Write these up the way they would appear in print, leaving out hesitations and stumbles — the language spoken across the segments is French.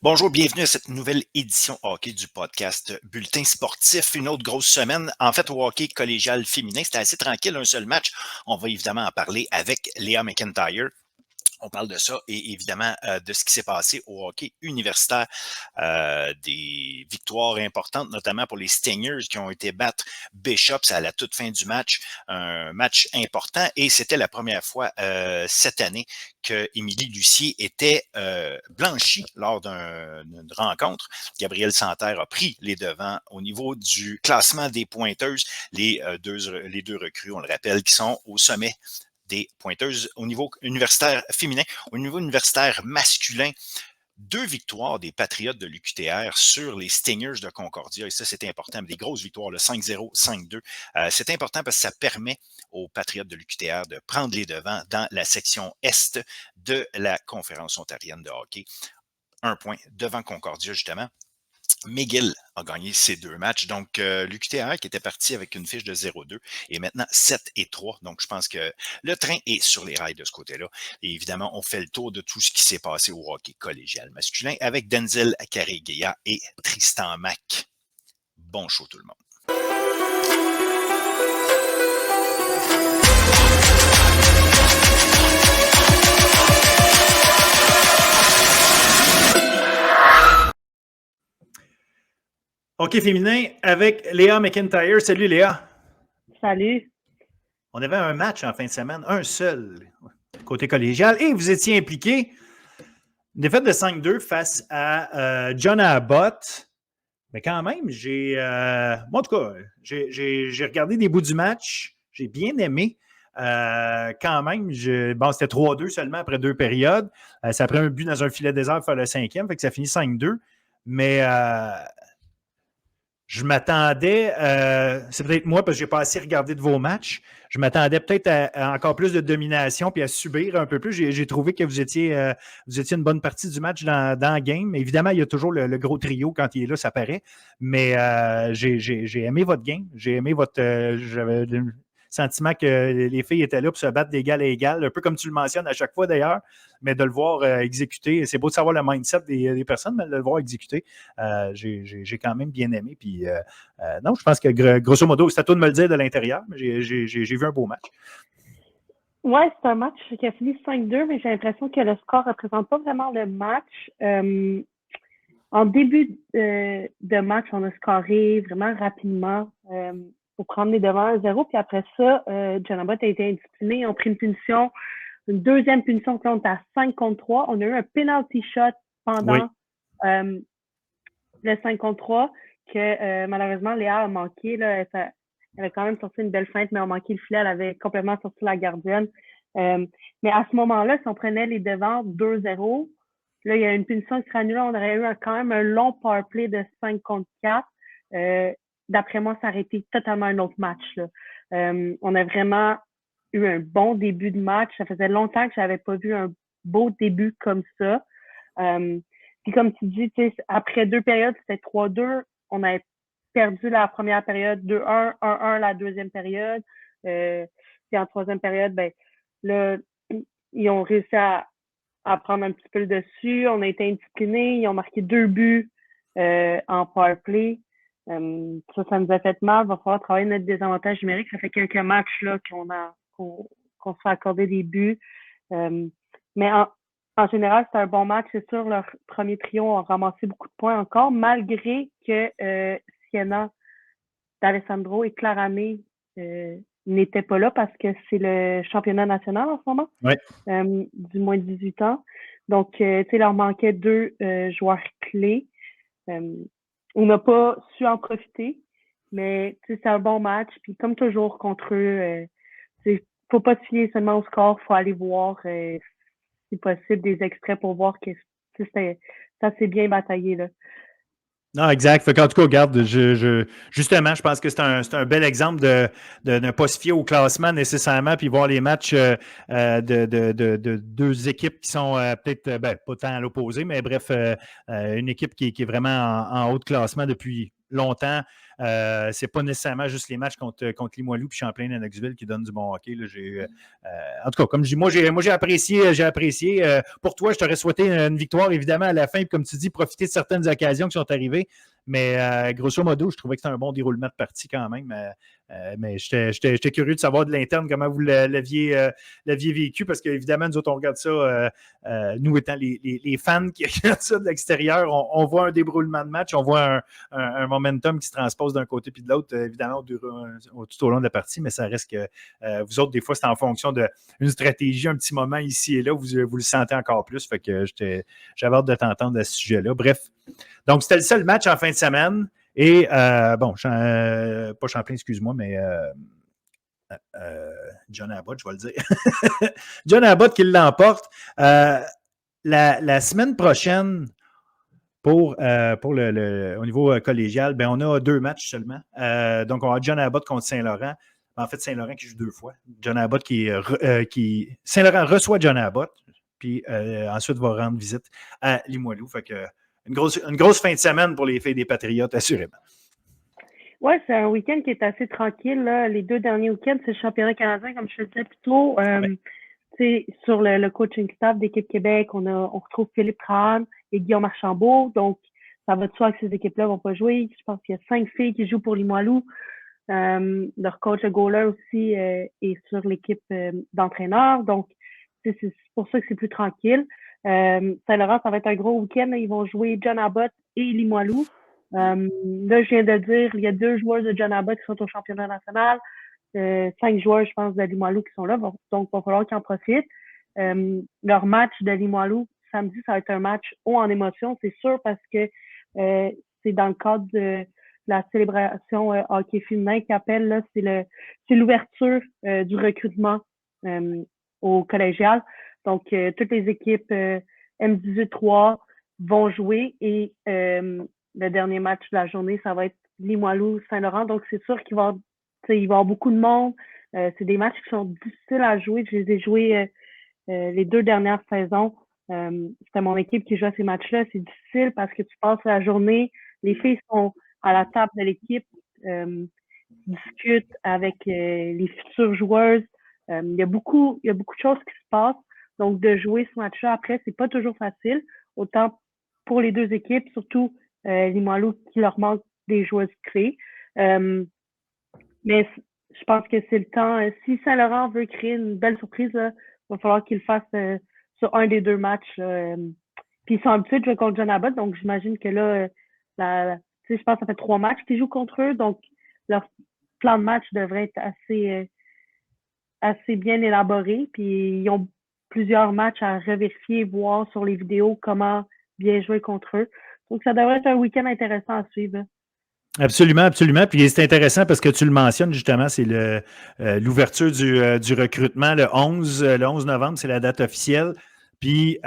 Bonjour, bienvenue à cette nouvelle édition hockey du podcast Bulletin sportif. Une autre grosse semaine. En fait, au hockey collégial féminin, c'était assez tranquille, un seul match. On va évidemment en parler avec Léa McIntyre. On parle de ça et évidemment de ce qui s'est passé au hockey universitaire. Des victoires importantes, notamment pour les Stingers qui ont été battre Bishops à la toute fin du match. Un match important et c'était la première fois cette année que Émilie Lucier était blanchie lors d'une rencontre. Gabrielle Santerre a pris les devants au niveau du classement des pointeuses. Les deux recrues, on le rappelle, qui sont au sommet des pointeuses au niveau universitaire féminin. Au niveau universitaire masculin, 2 victoires des Patriotes de l'UQTR sur les Stingers de Concordia. Et ça, c'est important. Des grosses victoires, le 5-0, 5-2. C'est important parce que ça permet aux Patriotes de l'UQTR de prendre les devants dans la section Est de la Conférence ontarienne de hockey. 1 point devant Concordia, justement. McGill a gagné ces 2 matchs. Donc, l'UQTR qui était parti avec une fiche de 0-2 est maintenant 7-3. Donc, je pense que le train est sur les rails de ce côté-là. Et évidemment, on fait le tour de tout ce qui s'est passé au hockey collégial masculin avec Denzel Cariguea et Tristan Mack. Bon show tout le monde. Hockey féminin avec Léa McIntyre. Salut Léa. Salut. On avait un match en fin de semaine, un seul, côté collégial, et vous étiez impliqué. Une défaite de 5-2 face à John Abbott. Mais quand même, moi, en tout cas, j'ai regardé des bouts du match. J'ai bien aimé. Quand même, c'était 3-2 seulement après 2 périodes. Ça a pris un but dans un filet désert pour faire le 5e, fait que ça finit 5-2. Mais je m'attendais, c'est peut-être moi parce que je n'ai pas assez regardé de vos matchs, je m'attendais peut-être à encore plus de domination puis à subir un peu plus. J'ai trouvé que vous étiez une bonne partie du match dans la game. Évidemment, il y a toujours le gros trio quand il est là, ça paraît. Mais j'ai aimé votre game. J'ai aimé j'avais le sentiment que les filles étaient là pour se battre d'égal à égal, un peu comme tu le mentionnes à chaque fois d'ailleurs, mais de le voir exécuter. C'est beau de savoir le mindset des personnes, mais de le voir exécuter, j'ai quand même bien aimé. Puis, non, je pense que grosso modo, c'est à toi de me le dire de l'intérieur, mais j'ai vu un beau match. Oui, c'est un match qui a fini 5-2, mais j'ai l'impression que le score ne représente pas vraiment le match. En début de match, on a scoré vraiment rapidement pour prendre les devants à 0. Puis après ça, John Abbott a été indiscipliné. Ils ont pris une punition, une deuxième punition contre à 5-3. On a eu un penalty shot pendant le 5-3 que malheureusement Léa a manqué. Là, elle avait quand même sorti une belle feinte, mais a manqué le filet. Elle avait complètement sorti la gardienne. Mais à ce moment-là, si on prenait les devants 2-0, là, il y a une punition qui serait annulée. On aurait eu quand même un long power play de 5 contre 4. D'après moi, ça aurait été totalement un autre match. Là. On a vraiment eu un bon début de match. Ça faisait longtemps que je n'avais pas vu un beau début comme ça. Puis comme tu dis, après 2 périodes, c'était 3-2. On avait perdu la première période 2-1, 1-1 la deuxième période. Puis en troisième période, ben là, ils ont réussi à prendre un petit peu le dessus. On a été indisciplinés. Ils ont marqué 2 buts en power play. Ça nous a fait mal. Il va falloir travailler notre désavantage numérique. Ça fait quelques matchs là qu'on se fait accorder des buts. Mais en général, c'est un bon match. C'est sûr, leur premier trio a ramassé beaucoup de points encore, malgré que Sienna d'Alessandro et Clara May n'étaient pas là parce que c'est le championnat national en ce moment, du moins de 18 ans. Donc, il leur manquait 2 joueurs clés. On n'a pas su en profiter, mais c'est un bon match. Puis comme toujours contre eux, faut pas se fier seulement au score, faut aller voir si possible des extraits pour voir que ça s'est bien bataillé là. Non, exact. Fait qu'en tout cas, regarde, justement, je pense que c'est un bel exemple de ne pas se fier au classement nécessairement, puis voir les matchs de 2 équipes qui sont peut-être, pas tant à l'opposé, mais bref, une équipe qui est vraiment en haut de classement depuis longtemps. C'est pas nécessairement juste les matchs contre Limoilou puis Champlain-Lennoxville qui donnent du bon hockey. Là. En tout cas, comme je dis, moi j'ai apprécié. Pour toi, je t'aurais souhaité une victoire, évidemment, à la fin. Puis comme tu dis, profiter de certaines occasions qui sont arrivées. Mais grosso modo, je trouvais que c'était un bon déroulement de partie quand même. Mais j'étais curieux de savoir de l'interne comment vous l'aviez vécu, parce qu'évidemment, nous autres, on regarde ça, nous étant les fans qui regardent ça de l'extérieur, on voit un déroulement de match, on voit un momentum qui se transpose d'un côté puis de l'autre, évidemment, tout au long de la partie, mais ça reste que vous autres, des fois, c'est en fonction d'une stratégie, un petit moment ici et là, vous le sentez encore plus. Fait que j'avais hâte de t'entendre à ce sujet-là. Bref, donc c'était le seul match en fin de semaine. Et, pas Champlain, excuse-moi, mais John Abbott, je vais le dire. John Abbott qui l'emporte. La semaine prochaine, au niveau collégial, on a 2 matchs seulement. Donc, on a John Abbott contre Saint-Laurent. En fait, Saint-Laurent qui joue 2 fois. John Abbott Saint-Laurent reçoit John Abbott, puis ensuite va rendre visite à Limoilou. Fait que une grosse fin de semaine pour les filles des Patriotes, assurément. Oui, c'est un week-end qui est assez tranquille. Là. Les 2 derniers week-ends, c'est le championnat canadien, comme je le disais plus tôt. Sur le coaching staff d'Équipe Québec, on retrouve Philippe Trahan et Guillaume Archambault. Donc, ça va de soi que ces équipes-là vont pas jouer. Je pense qu'il y a 5 filles qui jouent pour Limoilou. Leur coach, le goaler aussi, est sur l'équipe d'entraîneurs. Donc, c'est pour ça que c'est plus tranquille. Saint-Laurent, ça va être un gros week-end. Ils vont jouer John Abbott et Limoilou. Là, je viens de dire, il y a 2 joueurs de John Abbott qui sont au championnat national. 5 joueurs, je pense, de Limoilou qui sont là. Donc, il va falloir qu'ils en profitent. Leur match de Limoilou, samedi, ça va être un match haut en émotion, c'est sûr, parce que c'est dans le cadre de la célébration hockey féminin qui appelle, là, c'est l'ouverture du recrutement au collégial. Donc, toutes les équipes M18-3 vont jouer et le dernier match de la journée, ça va être Limoilou-Saint-Laurent. Donc, c'est sûr qu'il va y avoir beaucoup de monde. C'est des matchs qui sont difficiles à jouer. Je les ai joués les 2 dernières saisons. C'était mon équipe qui jouait ces matchs-là. C'est difficile parce que tu passes la journée, les filles sont à la table de l'équipe, discutent avec les futures joueuses. Il y a beaucoup de choses qui se passent. Donc, de jouer ce match-là après, c'est pas toujours facile. Autant pour les 2 équipes, surtout Limoilou qui leur manque des joueuses clés. Mais je pense que c'est le temps. Si Saint-Laurent veut créer une belle surprise, là, il va falloir qu'il le fasse sur un des 2 matchs. Puis ils sont habitués de jouer contre John Abbott, donc j'imagine que là, je pense que ça fait 3 matchs qu'ils jouent contre eux, donc leur plan de match devrait être assez bien élaboré. Puis ils ont plusieurs matchs à revérifier, voir sur les vidéos comment bien jouer contre eux. Donc ça devrait être un week-end intéressant à suivre. Absolument, absolument. Puis c'est intéressant parce que tu le mentionnes justement, c'est l'ouverture du recrutement le 11 novembre, c'est la date officielle. Puis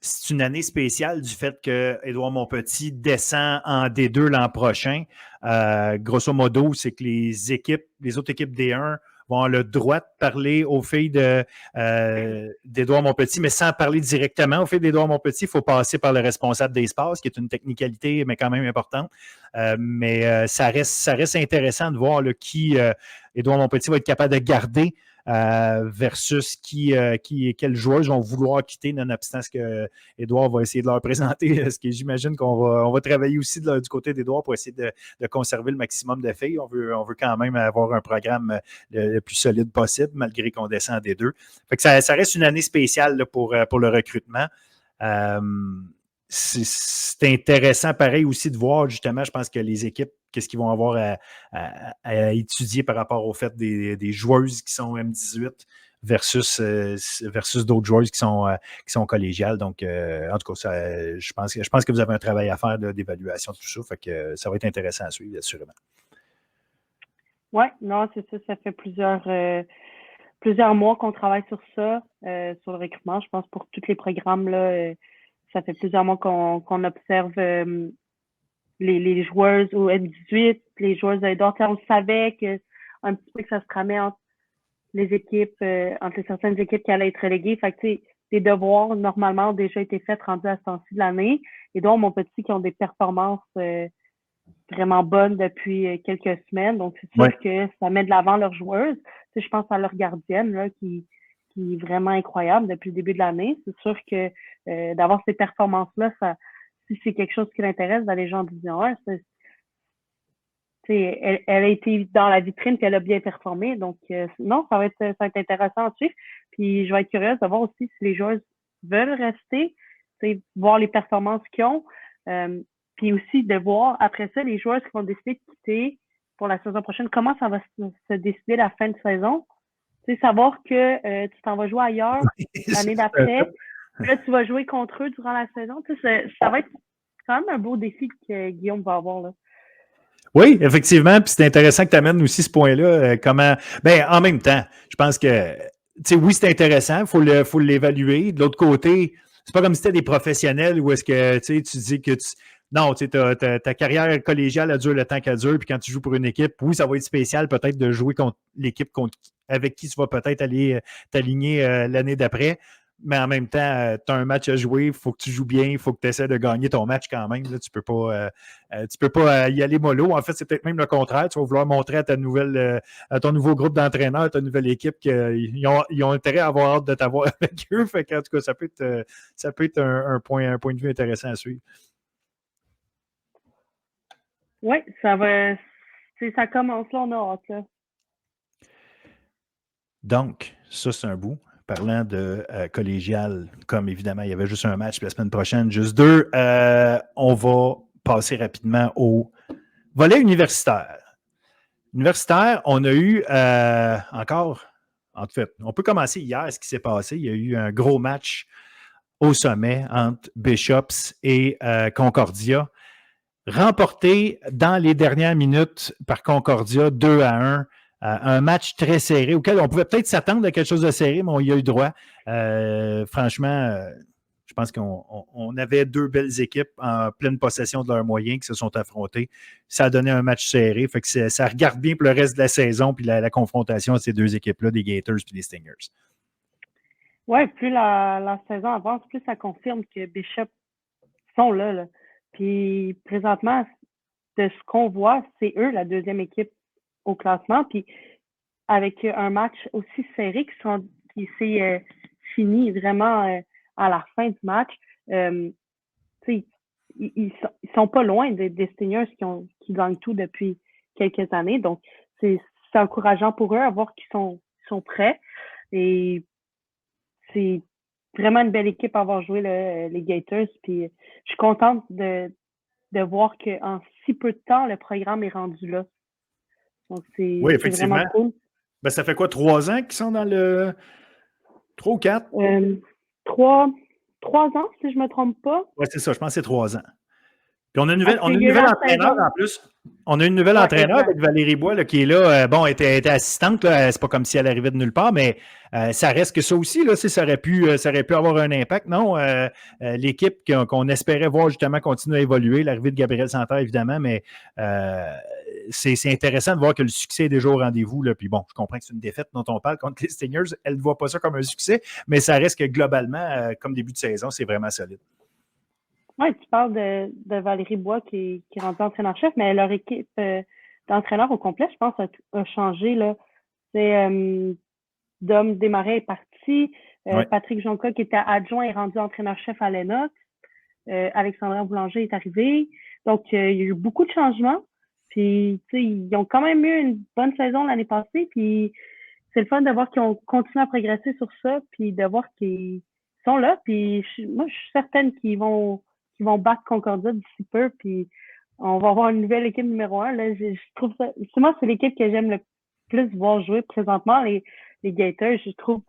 c'est une année spéciale du fait que Édouard Montpetit descend en D2 l'an prochain. Grosso modo, c'est que les autres équipes D1 vont avoir le droit de parler aux filles d'Édouard Montpetit, mais sans parler directement aux filles d'Édouard Montpetit. Il faut passer par le responsable d'espace, qui est une technicalité, mais quand même importante. Mais ça reste intéressant de voir qui Édouard Montpetit va être capable de garder versus quelles joueuses vont vouloir quitter, nonobstant ce que Édouard va essayer de leur présenter. Ce que j'imagine qu'on va travailler aussi du côté d'Édouard pour essayer de conserver le maximum de filles. On veut quand même avoir un programme le plus solide possible, malgré qu'on descend des 2. Fait que ça reste une année spéciale là, pour le recrutement. C'est intéressant, pareil, aussi de voir, justement, je pense que les équipes, qu'est-ce qu'ils vont avoir à étudier par rapport au fait des joueuses qui sont M18 versus d'autres joueuses qui sont collégiales. Donc, en tout cas, je pense que vous avez un travail à faire d'évaluation de tout ça. Fait que ça va être intéressant à suivre, assurément. Oui, non, c'est ça. Ça fait plusieurs mois qu'on travaille sur ça, sur le recrutement. Je pense pour tous les programmes, là, ça fait plusieurs mois qu'on observe les joueuses au M18, les joueuses d'Edouard. On savait un petit peu que ça se tramait entre les équipes, entre certaines équipes qui allaient être reléguées. Fait que, les devoirs, normalement, ont déjà été faits rendus à ce temps-ci de l'année. Edouard Montpetit qui ont des performances vraiment bonne depuis quelques semaines. Donc, c'est sûr que ça met de l'avant leurs joueuses. Tu sais, je pense à leur gardienne là, qui est vraiment incroyable depuis le début de l'année. C'est sûr que d'avoir ces performances-là, si c'est quelque chose qui l'intéresse d'aller jouer en Division 1, elle a été dans la vitrine puis elle a bien performé. Donc, non, ça va être intéressant à suivre. Puis, je vais être curieuse de voir aussi si les joueuses veulent rester, voir les performances qu'ils ont. Puis aussi de voir après ça les joueurs qui vont décider de quitter pour la saison prochaine, comment ça va se décider la fin de saison. Tu sais, savoir que tu t'en vas jouer ailleurs l'année d'après, là tu vas jouer contre eux durant la saison. Tu sais, ça va être quand même un beau défi que Guillaume va avoir là. Oui, effectivement, puis c'est intéressant que tu amènes aussi ce point-là. En même temps, je pense que, oui, c'est intéressant, il faut l'évaluer. De l'autre côté, c'est pas comme si c'était des professionnels où est-ce que tu dis que non, ta carrière collégiale a duré le temps qu'elle dure, puis quand tu joues pour une équipe, oui, ça va être spécial peut-être de jouer contre l'équipe avec qui tu vas peut-être aller t'aligner l'année d'après. Mais en même temps, tu as un match à jouer, il faut que tu joues bien, il faut que tu essaies de gagner ton match quand même. Là, tu peux pas y aller mollo. En fait, c'est peut-être même le contraire. Tu vas vouloir montrer à ton nouveau groupe d'entraîneurs, à ta nouvelle équipe qu'ils ont intérêt à avoir hâte de t'avoir avec eux. Fait qu'en tout cas, ça peut être un point de vue intéressant à suivre. Oui, ça commence là, on a hâte. Là. Donc, ça, c'est un bout. Parlant de collégial, comme évidemment, il y avait juste un match la semaine prochaine, juste 2, on va passer rapidement au volet universitaire. Universitaire, on a eu encore, en fait, on peut commencer hier, ce qui s'est passé. Il y a eu un gros match au sommet entre Bishops et Concordia, remporté dans les dernières minutes par Concordia 2-1. Un match très serré auquel on pouvait peut-être s'attendre à quelque chose de serré, mais on y a eu droit. Franchement, je pense qu'on avait 2 belles équipes en pleine possession de leurs moyens qui se sont affrontées. Ça a donné un match serré. Fait que ça regarde bien pour le reste de la saison puis la confrontation de ces 2 équipes-là, des Gators et des Stingers. Oui, plus la saison avance, plus ça confirme que Bishop sont là. Puis présentement, de ce qu'on voit, c'est eux la deuxième équipe au classement. Puis avec un match aussi serré qui s'est fini vraiment à la fin du match, ils sont pas loin des Stingers qui gagnent tout depuis quelques années. Donc, c'est encourageant pour eux à voir qu'ils sont prêts. Et c'est vraiment une belle équipe à avoir joué les Gators. Puis je suis contente de voir qu'en si peu de temps, le programme est rendu là. Donc, c'est vraiment cool. Ben, ça fait quoi, 3 ans qu'ils sont dans le... 3 ou 4? 3 ans, si je ne me trompe pas. Oui, c'est ça, je pense que c'est 3 ans. Puis on a une nouvelle entraîneur en plus. On a une nouvelle entraîneur avec Valérie Bois là, qui est là. Bon, elle était assistante. Là, c'est pas comme si elle arrivait de nulle part, mais ça reste que ça aussi. Là, ça aurait pu avoir un impact. Non, l'équipe qu'on espérait voir justement continuer à évoluer, l'arrivée de Gabriel Santerre, évidemment, mais c'est intéressant de voir que le succès est déjà au rendez-vous. Là. Puis bon, je comprends que c'est une défaite dont on parle contre les Stingers. Elle ne voit pas ça comme un succès, mais ça reste que globalement, comme début de saison, c'est vraiment solide. Oui, tu parles de Valérie Bois qui est rendue entraîneur-chef, mais leur équipe d'entraîneurs au complet, je pense, a changé. Là. C'est Dom Desmarais est parti. Patrick Jonca, qui était adjoint, est rendu entraîneur-chef à Lennox. Alexandra Boulanger est arrivé. Donc, il y a eu beaucoup de changements. Puis, ils ont quand même eu une bonne saison l'année passée. Puis, c'est le fun de voir qu'ils ont continué à progresser sur ça. Puis, de voir qu'ils sont là. Puis, moi, je suis certaine qu'ils vont battre Concordia d'ici peu. Puis, on va avoir une nouvelle équipe numéro 1. Là, je trouve ça... Moi, c'est l'équipe que j'aime le plus voir jouer présentement, les Gators. Je trouve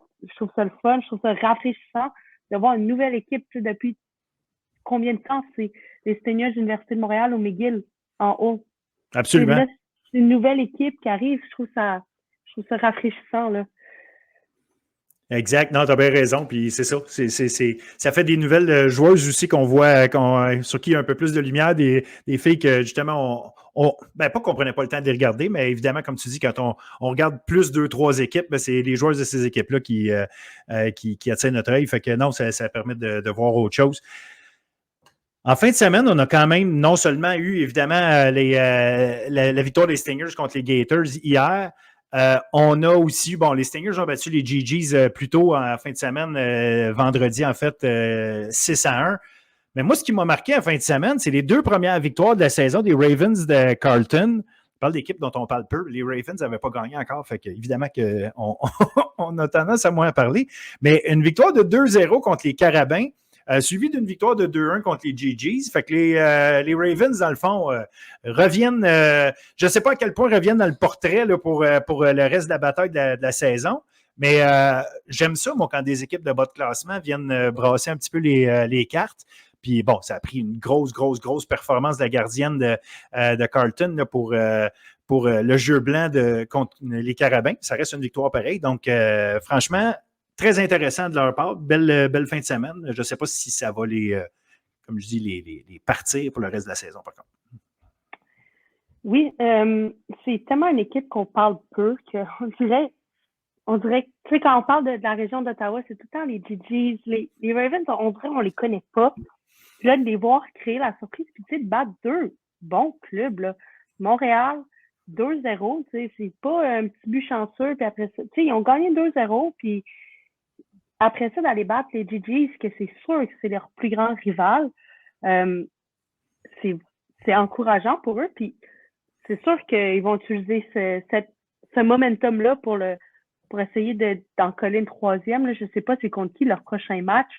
ça le fun. Je trouve ça rafraîchissant de voir une nouvelle équipe depuis combien de temps c'est les Stingers de l'Université de Montréal au McGill en haut. Absolument. Là, c'est une nouvelle équipe qui arrive. Je trouve ça rafraîchissant, là. Exact. Non, tu as bien raison. Puis c'est ça. Ça fait des nouvelles joueuses aussi qu'on voit, sur qui il y a un peu plus de lumière, des filles que justement, pas qu'on ne prenait pas le temps de les regarder, mais évidemment, comme tu dis, quand on regarde plus 2-3 équipes, ben, c'est les joueuses de ces équipes-là qui attirent notre œil. Fait que non, ça permet de voir autre chose. En fin de semaine, on a quand même non seulement eu, évidemment, la victoire des Stingers contre les Gators hier, on a aussi, bon, les Stingers ont battu les GGs plus tôt en fin de semaine, vendredi, en fait, 6-1. Mais moi, ce qui m'a marqué en fin de semaine, c'est les 2 premières victoires de la saison des Ravens de Carleton. Je parle d'équipe dont on parle peu. Les Ravens n'avaient pas gagné encore, fait que évidemment qu'on on a tendance à moins parler. Mais une victoire de 2-0 contre les Carabins, suivi d'une victoire de 2-1 contre les GGs. Fait que les Ravens, dans le fond, reviennent, je ne sais pas à quel point reviennent dans le portrait là, pour le reste de la bataille de la saison. Mais j'aime ça, moi, quand des équipes de bas de classement viennent brasser un petit peu les cartes. Puis bon, ça a pris une grosse performance de la gardienne de Carleton là, pour le jeu blanc contre les Carabins. Ça reste une victoire pareille. Donc, franchement, très intéressant de leur part. Belle fin de semaine. Je ne sais pas si ça va comme je dis, les partir pour le reste de la saison, par contre. Oui, c'est tellement une équipe qu'on parle peu qu'on dirait, tu sais, quand on parle de la région d'Ottawa, c'est tout le temps les GGs, les Ravens, on dirait qu'on les connaît pas. Puis là, de les voir créer la surprise, puis tu sais, de battre 2 bons clubs, là. Montréal, 2-0, tu sais, c'est pas un petit but chanceux, puis après ça, tu sais, ils ont gagné 2-0, puis après ça, d'aller battre les GGs, que c'est sûr que c'est leur plus grand rival, c'est encourageant pour eux, puis c'est sûr qu'ils vont utiliser ce momentum-là pour essayer d'en coller une 3e. Là. Je ne sais pas c'est contre qui leur prochain match,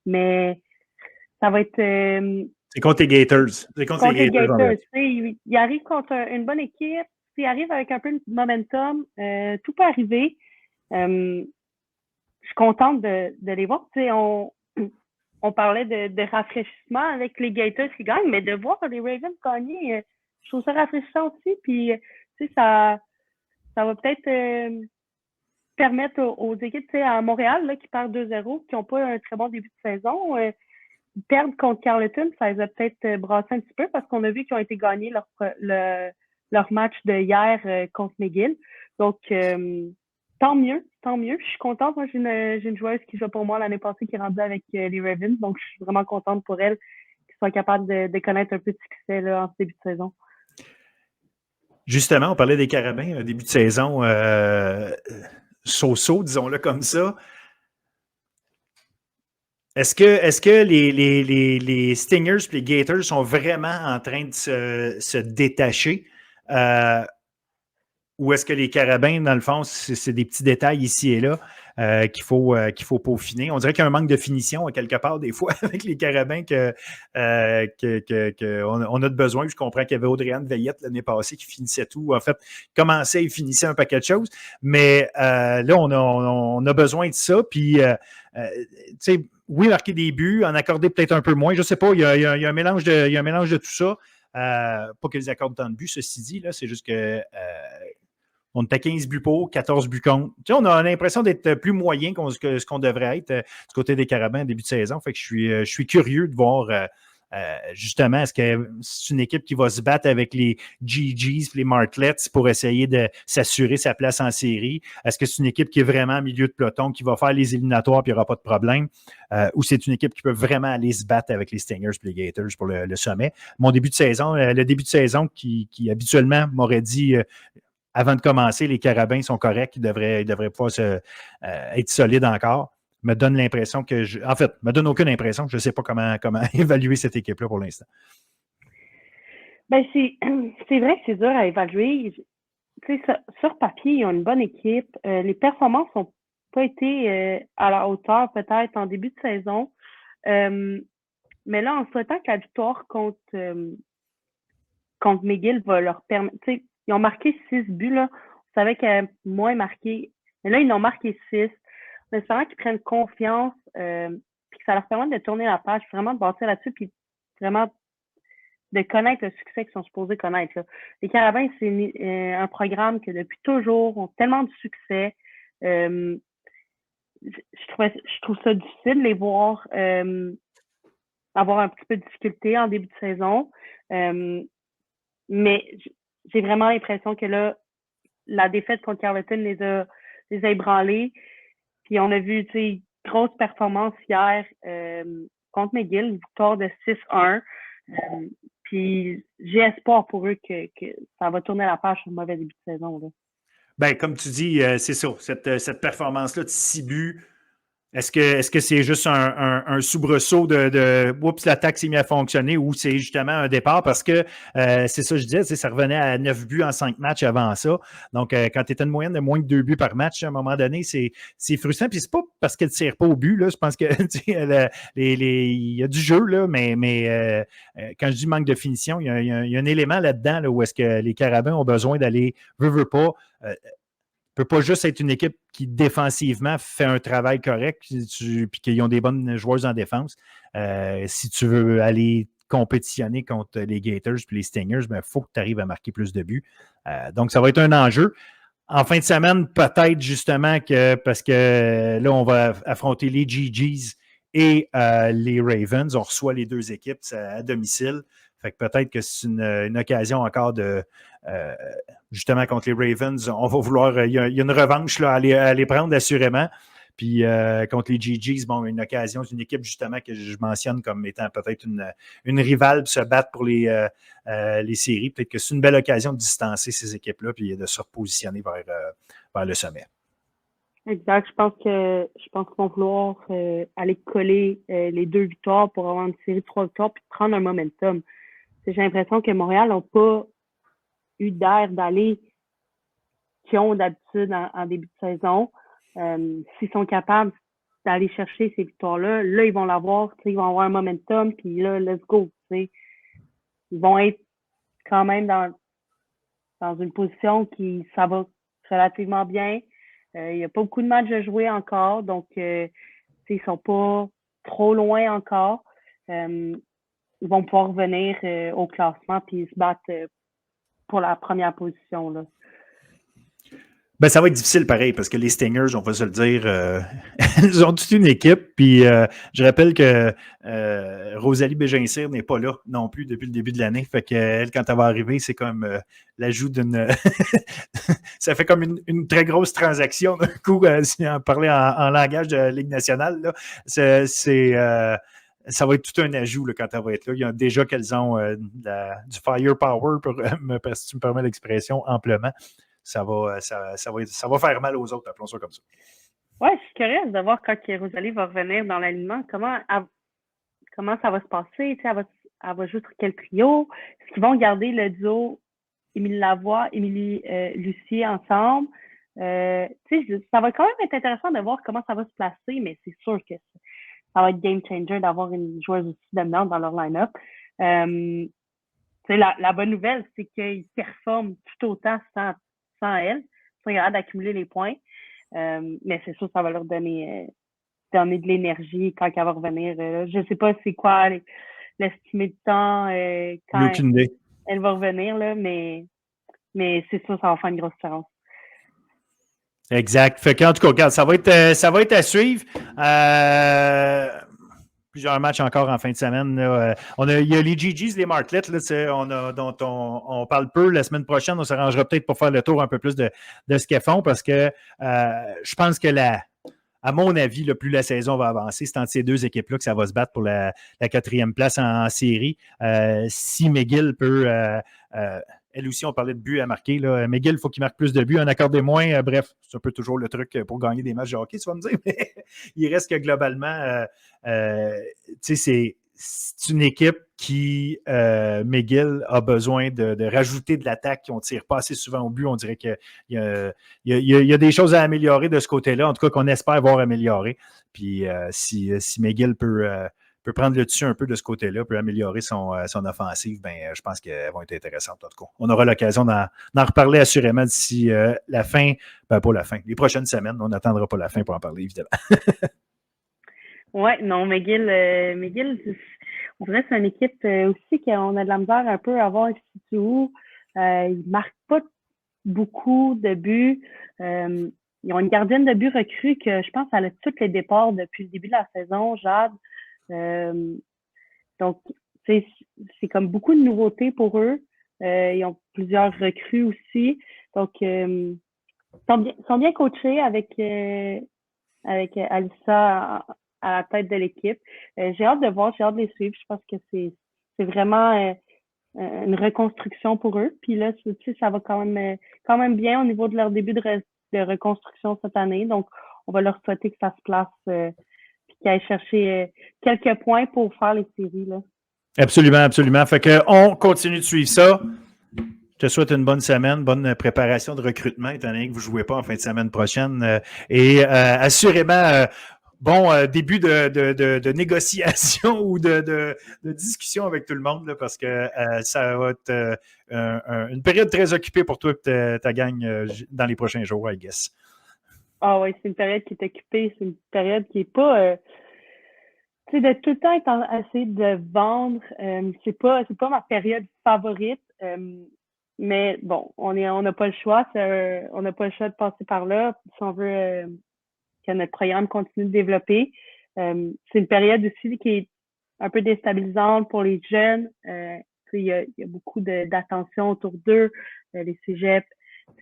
mais ça va être... c'est contre les Gators. C'est contre les Gators. Ils arrivent contre une bonne équipe. S'ils arrivent avec un peu de momentum, tout peut arriver. Je suis contente de les voir. On parlait de rafraîchissement avec les Gators qui gagnent, mais de voir les Ravens gagner, je trouve ça rafraîchissant aussi. Puis, ça va peut-être permettre aux équipes, à Montréal, là, qui perdent 2-0, qui n'ont pas un très bon début de saison, perdre contre Carleton, ça les a peut-être brassé un petit peu parce qu'on a vu qu'ils ont été gagnés leur match de hier contre McGill. Donc, tant mieux. Je suis contente. Moi, j'ai une joueuse qui joue pour moi l'année passée qui est rendue avec les Ravens. Donc, je suis vraiment contente pour elle qu'ils soient capables de connaître un peu de succès là, en ce début de saison. Justement, on parlait des Carabins, un début de saison so-so, disons-le comme ça. Est-ce que les Stingers et les Gators sont vraiment en train de se détacher? Ou est-ce que les Carabins, dans le fond, c'est des petits détails ici et là qu'il faut peaufiner? On dirait qu'il y a un manque de finition à quelque part, des fois, avec les Carabins qu'on a de besoin. Je comprends qu'il y avait Audrey-Anne Veillette l'année passée qui finissait tout. En fait, commençait et finissait un paquet de choses. Mais là, on a besoin de ça. Puis, tu sais, oui, marquer des buts, en accorder peut-être un peu moins. Je ne sais pas, il y a un mélange de tout ça. Pas qu'ils accordent tant de buts, ceci dit, là, c'est juste que on est à 15 buts pour, 14 buts contre. Tu sais, on a l'impression d'être plus moyen que ce qu'on devrait être du côté des Carabins en début de saison. Fait que je suis curieux de voir justement, est-ce que c'est une équipe qui va se battre avec les GGs, les Martlets pour essayer de s'assurer sa place en série? Est-ce que c'est une équipe qui est vraiment en milieu de peloton, qui va faire les éliminatoires et il n'y aura pas de problème? Ou c'est une équipe qui peut vraiment aller se battre avec les Stingers et les Gators pour le sommet? Mon début de saison, le début de saison qui habituellement m'aurait dit avant de commencer, les Carabins sont corrects, ils devraient pouvoir être solides encore. Me donne l'impression me donne aucune impression. Je ne sais pas comment évaluer cette équipe-là pour l'instant. Ben, c'est vrai que c'est dur à évaluer. Tu sais, sur papier, ils ont une bonne équipe. Les performances n'ont pas été à la hauteur, peut-être, en début de saison. Mais là, en souhaitant que la victoire contre McGill va leur permettre... Tu sais, ils ont marqué 6 buts, là. On savait qu'ils avaient moins marqué. Mais là, ils en ont marqué 6. En espérant qu'ils prennent confiance, puis que ça leur permette de tourner la page, vraiment de bâtir là-dessus, puis vraiment de connaître le succès qu'ils sont supposés connaître. Là. Les Carabins, c'est un programme que depuis toujours ont tellement de succès. Je trouve ça difficile de les voir avoir un petit peu de difficulté en début de saison. Mais j'ai vraiment l'impression que là, la défaite contre Carleton les a ébranlés. Puis on a vu, tu sais, grosse performance hier contre McGill, victoire de 6-1. Puis j'ai espoir pour eux que ça va tourner la page sur le mauvais début de saison. Là. Ben, comme tu dis, c'est ça. Cette performance-là de 6 buts, est-ce que c'est juste un soubresaut de oups, l'attaque s'est mise à fonctionner ou c'est justement un départ? Parce que c'est ça que je disais, ça revenait à 9 buts en 5 matchs avant ça. Donc, quand tu étais une moyenne de moins de 2 buts par match, à un moment donné, c'est frustrant. Puis c'est pas parce qu'elle ne tire pas au but. Là, je pense que il y a du jeu, là, mais quand je dis manque de finition, il y a un élément là-dedans là, où est-ce que les Carabins ont besoin d'aller, veut pas. Peut pas juste être une équipe qui, défensivement, fait un travail correct puis qu'ils ont des bonnes joueuses en défense. Si tu veux aller compétitionner contre les Gators puis les Stingers, il faut que tu arrives à marquer plus de buts. Donc, ça va être un enjeu. En fin de semaine, peut-être justement que, parce que là, on va affronter les GGs et les Ravens. On reçoit les deux équipes à domicile. Fait que peut-être que c'est une occasion encore de justement contre les Ravens. On va vouloir. Il y a une revanche là, à les prendre assurément. Puis contre les GGs, bon, une occasion, c'est une équipe justement que je mentionne comme étant peut-être une rivale pour se battre pour les séries. Peut-être que c'est une belle occasion de distancer ces équipes-là puis de se repositionner vers le sommet. Exact. Je pense qu'ils vont vouloir aller coller les 2 victoires pour avoir une série de 3 victoires puis prendre un momentum. J'ai l'impression que Montréal n'a pas eu d'air d'aller qu'ils ont d'habitude en début de saison. S'ils sont capables d'aller chercher ces victoires-là, là, ils vont l'avoir, ils vont avoir un momentum, puis là, let's go. T'sais. Ils vont être quand même dans une position qui ça va relativement bien. Il n'y a pas beaucoup de matchs à jouer encore, donc ils ne sont pas trop loin encore. Ils vont pouvoir revenir au classement puis se battre pour la première position. Là. Ben, ça va être difficile pareil, parce que les Stingers, on va se le dire, ils ont toute une équipe. Puis je rappelle que Rosalie Bégincir n'est pas là non plus depuis le début de l'année. Fait qu'elle, quand elle va arriver, c'est comme l'ajout d'une. Ça fait comme une très grosse transaction d'un coup, si on parlait en langage de la Ligue nationale. Là. Ça va être tout un ajout là, quand elle va être là. Il y a déjà qu'elles ont du firepower, si tu me permets l'expression, amplement. Ça va faire mal aux autres, appelons ça comme ça. Ouais, je suis curieuse de voir quand Rosalie va revenir dans l'alignement. Comment ça va se passer? Elle va jouer sur quel trio? Est-ce qu'ils vont garder le duo Émilie Lavoie, Émilie Lucier ensemble? Ça va quand même être intéressant de voir comment ça va se placer, mais c'est sûr que ça va être game changer d'avoir une joueuse aussi dominante dans leur line-up. La bonne nouvelle, c'est qu'ils performent tout autant sans elle. Ils sont capables d'accumuler les points. Mais c'est sûr que ça va leur donner de l'énergie quand elle va revenir. Je ne sais pas c'est quoi l'estimé de temps quand elle va revenir, là, mais c'est sûr que ça va faire une grosse différence. Exact. Fait qu'en tout cas, regarde, ça va être à suivre. Plusieurs matchs encore en fin de semaine. Là. Il y a les GGs, les Martlets, là, dont on parle peu. La semaine prochaine, on s'arrangera peut-être pour faire le tour un peu plus de ce qu'elles font parce que je pense que à mon avis, là, plus la saison va avancer, c'est entre ces deux équipes-là que ça va se battre pour la 4e place en série. Si McGill peut... elle aussi, on parlait de buts à marquer. Là. McGill, il faut qu'il marque plus de buts, un accorde des moins. Bref, c'est un peu toujours le truc pour gagner des matchs de hockey, tu vas me dire. Mais il reste que globalement, c'est une équipe qui, McGill, a besoin de rajouter de l'attaque. On ne tire pas assez souvent au but. On dirait qu'il y a des choses à améliorer de ce côté-là, en tout cas qu'on espère voir améliorer. Puis si McGill peut prendre le dessus un peu de ce côté-là, peut améliorer son offensive, ben, je pense qu'elles vont être intéressantes. En tout cas, on aura l'occasion d'en reparler assurément d'ici la fin, pas la fin, les prochaines semaines. On n'attendra pas la fin pour en parler, évidemment. Oui, non, McGill, on dirait que c'est une équipe aussi qu'on a de la misère un peu à voir ici où. Ils ne marquent pas beaucoup de buts. Ils ont une gardienne de but recrue que je pense qu'elle a tous les départs depuis le début de la saison, Jade. Donc, c'est comme beaucoup de nouveautés pour eux. Ils ont plusieurs recrues aussi. Donc, ils sont bien coachés avec Alissa à la tête de l'équipe. J'ai hâte de voir, j'ai hâte de les suivre. Je pense que c'est vraiment une reconstruction pour eux. Puis là, tu sais, ça va quand même bien au niveau de leur début de reconstruction cette année. Donc, on va leur souhaiter que ça se place puis qu'ils aillent chercher quelques points pour faire les séries, là. Absolument, absolument. Fait qu'on continue de suivre ça. Je te souhaite une bonne semaine, bonne préparation de recrutement, étant donné que vous ne jouez pas en fin de semaine prochaine. Et assurément, bon début de négociation ou de discussion avec tout le monde, là, parce que ça va être une période très occupée pour toi et ta gang dans les prochains jours, I guess. Ah oui, c'est une période qui est occupée, c'est une période qui est pas... tu sais, de tout le temps essayer de vendre, c'est pas ma période favorite. Mais bon, on n'a pas le choix. On n'a pas le choix de passer par là si on veut que notre programme continue de développer. C'est une période aussi qui est un peu déstabilisante pour les jeunes. Il y a beaucoup d'attention autour d'eux, les cégeps.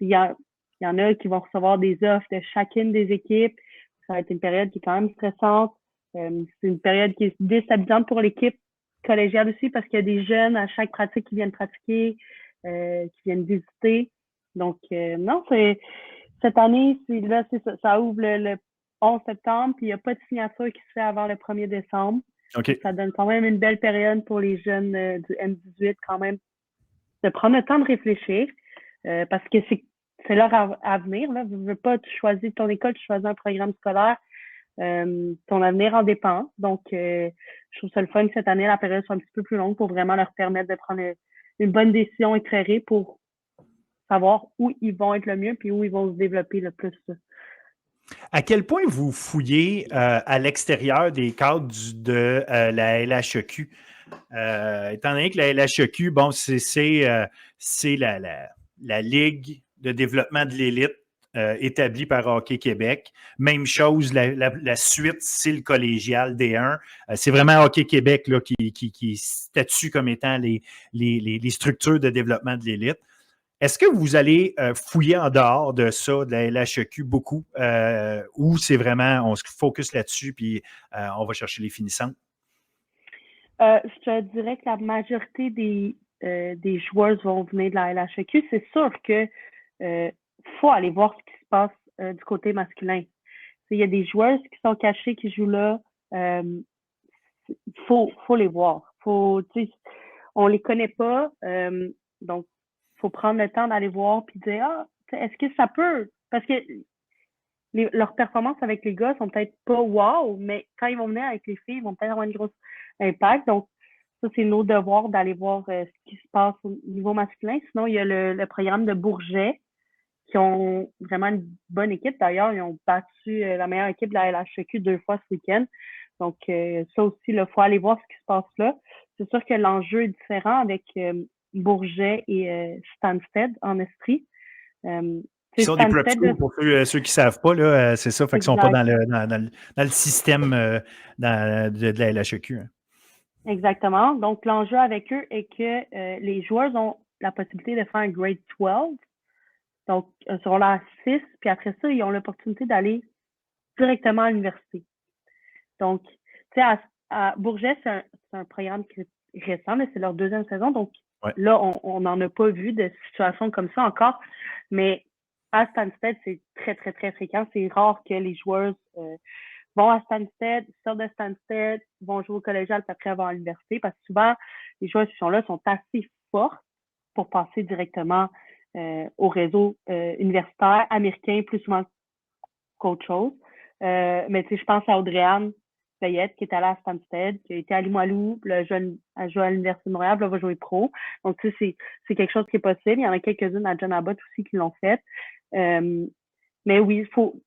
Il y en a qui vont recevoir des offres de chacune des équipes. Ça va être une période qui est quand même stressante. C'est une période qui est déstabilisante pour l'équipe collégiale aussi parce qu'il y a des jeunes à chaque pratique qui viennent pratiquer, qui viennent visiter. Donc, non, cette année, ça ouvre le 11 septembre, puis il n'y a pas de signature qui se fait avant le 1er décembre. Okay. Ça donne quand même une belle période pour les jeunes du M18 quand même de prendre le temps de réfléchir parce que c'est leur avenir. Là. Tu ne veux pas choisir ton école, tu choisis un programme scolaire. Ton avenir en dépend. Donc, je trouve ça le fun que cette année, la période soit un petit peu plus longue pour vraiment leur permettre de prendre une bonne décision éclairée pour savoir où ils vont être le mieux puis où ils vont se développer le plus. À quel point vous fouillez à l'extérieur des cadres de la LHEQ? Étant donné que la LHEQ, bon, c'est la Ligue de développement de l'élite établie par Hockey Québec. Même chose, la suite, c'est le collégial D1. C'est vraiment Hockey Québec là, qui statue comme étant les structures de développement de l'élite. Est-ce que vous allez fouiller en dehors de ça, de la LHEQ, beaucoup, ou c'est vraiment, on se focus là-dessus, puis on va chercher les finissantes? Je te dirais que la majorité des joueurs vont venir de la LHEQ. C'est sûr que faut aller voir ce qui se passe du côté masculin. Il y a des joueurs qui sont cachés, qui jouent là. Faut les voir. On les connaît pas, donc faut prendre le temps d'aller voir puis dire est-ce que ça peut, parce que leurs performances avec les gars sont peut-être pas wow, mais quand ils vont venir avec les filles, ils vont peut-être avoir un gros impact. Donc ça, c'est nos devoirs d'aller voir ce qui se passe au niveau masculin. Sinon, il y a le programme de Bourget qui ont vraiment une bonne équipe. D'ailleurs, ils ont battu la meilleure équipe de la LHEQ 2 fois ce week-end. Donc, ça aussi, il faut aller voir ce qui se passe là. C'est sûr que l'enjeu est différent avec Bourget et Stansted en Estrie. Ils sont des prep schools pour ceux qui ne savent pas, là, c'est ça, fait qu'ils ne sont pas dans le système de la LHEQ. Hein. Exactement. Donc, l'enjeu avec eux est que les joueurs ont la possibilité de faire un grade 12, donc sur la 6, puis après ça, ils ont l'opportunité d'aller directement à l'université. Donc, tu sais, à Bourget, c'est un programme récent, mais c'est leur 2e saison, donc là, on n'en a pas vu de situation comme ça encore, mais à Stansted, c'est très, très, très fréquent. C'est rare que les joueurs vont à Stansted, sortent de Stansted, vont jouer au collégial, puis après vont à l'université, parce que souvent, les joueurs qui sont là sont assez forts pour passer directement au réseau universitaire américain, plus souvent qu'autre chose. Mais tu sais, je pense à Audrey-Anne Payette, qui est allée à Stansted, qui a été à Limoilou, puis elle joue à l'Université de Montréal, puis elle va jouer pro. Donc, tu sais, c'est quelque chose qui est possible. Il y en a quelques-unes à John Abbott aussi qui l'ont fait. Mais oui, il faut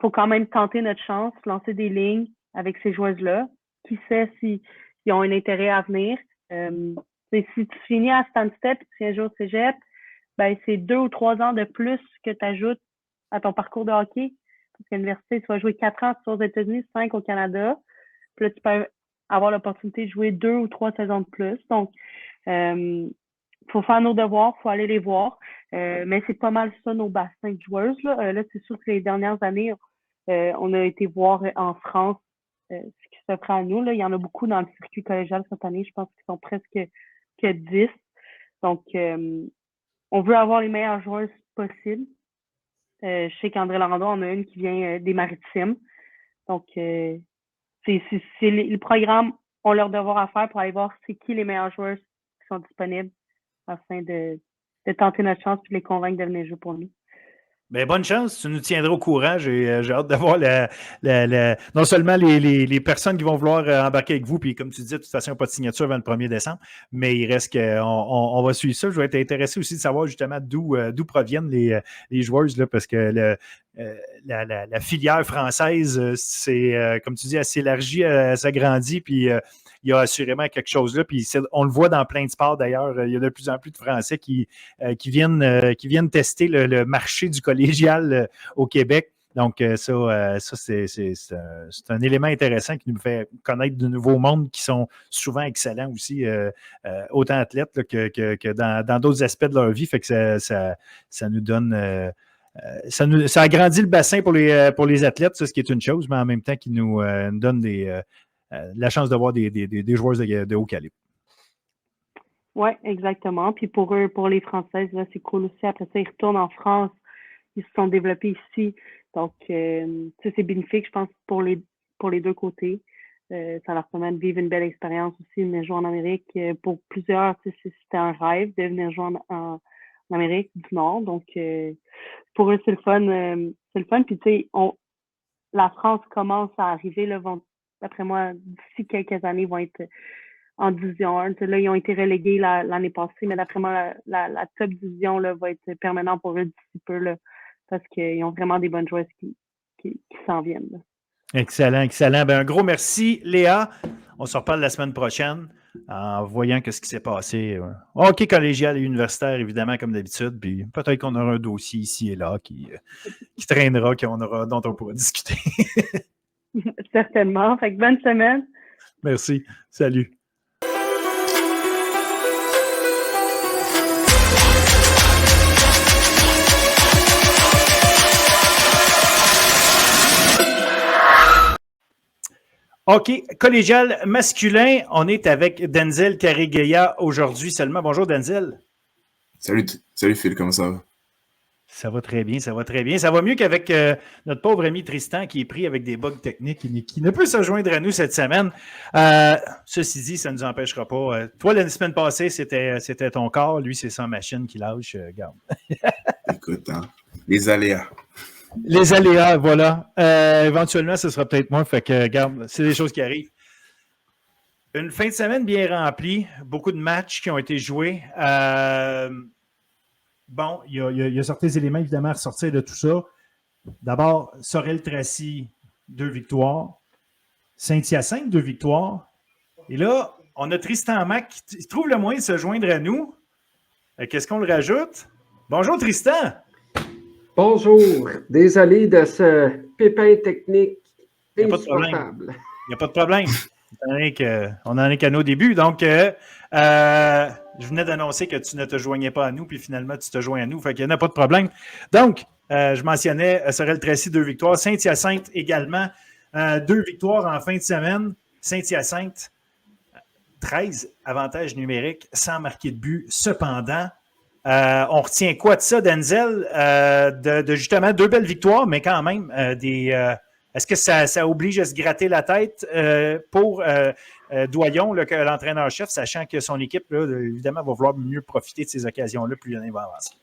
quand même tenter notre chance, lancer des lignes avec ces joueuses-là. Qui sait s'ils ont un intérêt à venir. Si tu finis à Stansted et tu viens jouer au cégep, ben, c'est 2 ou 3 ans de plus que tu ajoutes à ton parcours de hockey. Parce qu'à l'université, tu vas jouer 4 ans aux États-Unis, 5 au Canada. Puis là, tu peux avoir l'opportunité de jouer 2 ou 3 saisons de plus. Donc, faut faire nos devoirs, faut aller les voir. Mais c'est pas mal ça, nos bassins de joueuses. Là, c'est sûr que les dernières années, On a été voir en France ce qui s'offre à nous. Là. Il y en a beaucoup dans le circuit collégial cette année. Je pense qu'ils sont presque que 10. Donc, on veut avoir les meilleures joueuses possibles. Je sais qu'André Landon en a une qui vient des Maritimes. Donc, c'est le programme ont leur devoir à faire pour aller voir c'est qui les meilleures joueuses qui sont disponibles afin de tenter notre chance et de les convaincre de venir jouer pour nous. Bien, bonne chance, tu nous tiendras au courant. J'ai hâte d'avoir non seulement les personnes qui vont vouloir embarquer avec vous, puis comme tu disais, de toute façon, il n'y a pas de signature avant le 1er décembre, mais il reste qu'on va suivre ça. Je vais être intéressé aussi de savoir justement d'où proviennent les joueuses, là, parce que la filière française, c'est, comme tu dis, elle s'élargit, elle s'agrandit, puis il y a assurément quelque chose là. Puis on le voit dans plein de sports d'ailleurs. Il y a de plus en plus de Français qui viennent tester le marché du collégial au Québec. Donc, ça c'est un élément intéressant qui nous fait connaître de nouveaux mondes qui sont souvent excellents aussi, autant athlètes là, que dans d'autres aspects de leur vie. Fait que ça nous donne. Ça agrandit le bassin pour les athlètes, ça, ce qui est une chose, mais en même temps qui nous donne la chance d'avoir des joueuses de haut calibre. Oui, exactement. Puis pour eux, pour les Françaises, là, c'est cool aussi. Après ça, ils retournent en France. Ils se sont développés ici. Donc, c'est bénéfique, je pense, pour les deux côtés. Ça leur permet de vivre une belle expérience aussi, de venir jouer en Amérique. Pour plusieurs, c'était un rêve de venir jouer en Amérique du Nord. Donc, pour eux, c'est le fun. C'est le fun. Puis, tu sais, la France commence à arriver. Là, d'après moi, d'ici quelques années, vont être en division 1. Là, ils ont été relégués l'année passée, mais d'après moi, la top division là, va être permanente pour eux d'ici peu, là, parce qu'ils ont vraiment des bonnes joueuses qui s'en viennent. Là. Excellent, excellent. Ben, un gros merci, Léa. On se reparle la semaine prochaine en voyant ce qui s'est passé. Hockey collégial et universitaire, évidemment, comme d'habitude. Puis peut-être qu'on aura un dossier ici et là qui traînera, dont on pourra discuter. Certainement. Fait que bonne semaine. Merci. Salut. OK, collégial masculin, on est avec Denzel Carigueya aujourd'hui seulement. Bonjour Denzel. Salut Phil, comment ça va? Ça va très bien, ça va très bien. Ça va mieux qu'avec notre pauvre ami Tristan qui est pris avec des bugs techniques et qui ne peut se joindre à nous cette semaine. Ceci dit, ça ne nous empêchera pas. Toi, la semaine passée, c'était ton corps. Lui, c'est sa machine qui lâche. Garde. Écoute, les aléas. Les aléas, voilà. Éventuellement, ce sera peut-être moins. Fait que, regarde, c'est des choses qui arrivent. Une fin de semaine bien remplie. Beaucoup de matchs qui ont été joués. Bon, il y a certains éléments, évidemment, à ressortir de tout ça. D'abord, Sorel-Tracy, 2 victoires. Saint-Hyacinthe, 2 victoires. Et là, on a Tristan Mac qui trouve le moyen de se joindre à nous. Qu'est-ce qu'on le rajoute? Bonjour, Tristan! Bonjour, désolé de ce pépin technique insupportable. Il n'y a pas de problème. On n'en est qu'à nos débuts. Donc, je venais d'annoncer que tu ne te joignais pas à nous, puis finalement, tu te joins à nous. Fait qu'il n'y en a pas de problème. Donc, je mentionnais Sorel-Tracy, 2 victoires. Saint-Hyacinthe également, 2 victoires en fin de semaine. Saint-Hyacinthe, 13 avantages numériques sans marquer de but. Cependant, on retient quoi de ça, Denzel? De justement 2 belles victoires, mais quand même est-ce que ça oblige à se gratter la tête pour Doyon, l'entraîneur-chef, sachant que son équipe, là, évidemment, va vouloir mieux profiter de ces occasions-là plus l'année va avancer?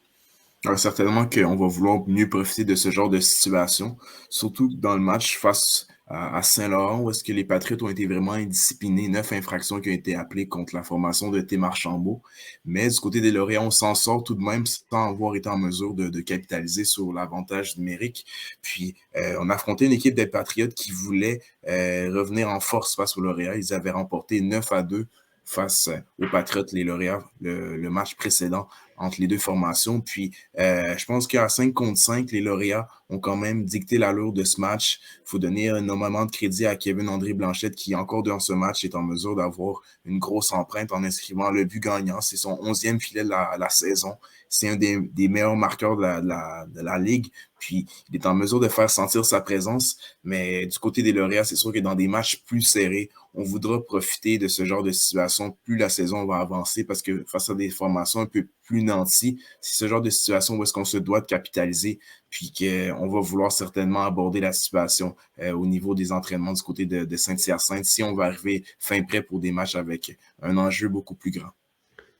Alors, certainement qu'on va vouloir mieux profiter de ce genre de situation, surtout dans le match face à Saint-Laurent, où est-ce que les Patriotes ont été vraiment indisciplinés, 9 infractions qui ont été appelées contre la formation de Tim Archambault. Mais du côté des Lauréats, on s'en sort tout de même sans avoir été en mesure de capitaliser sur l'avantage numérique. Puis, on a affronté une équipe des Patriotes qui voulait revenir en force face aux Lauréats. Ils avaient remporté 9-2 face aux Patriotes, les Lauréats, le match précédent entre les deux formations. Puis, je pense qu'à 5 contre 5, les lauréats ont quand même dicté l'allure de ce match. Il faut donner énormément de crédit à Kevin-André Blanchette qui, encore dans ce match, est en mesure d'avoir une grosse empreinte en inscrivant le but gagnant. C'est son 11e filet de la saison. C'est un des meilleurs marqueurs de la Ligue. Puis, il est en mesure de faire sentir sa présence. Mais du côté des lauréats, c'est sûr que dans des matchs plus serrés, on voudra profiter de ce genre de situation plus la saison va avancer parce que face à des formations un peu plus nanties, c'est ce genre de situation où est-ce qu'on se doit de capitaliser puis qu'on va vouloir certainement aborder la situation au niveau des entraînements du côté de Saint-Hyacinthe si on va arriver fin prêt pour des matchs avec un enjeu beaucoup plus grand.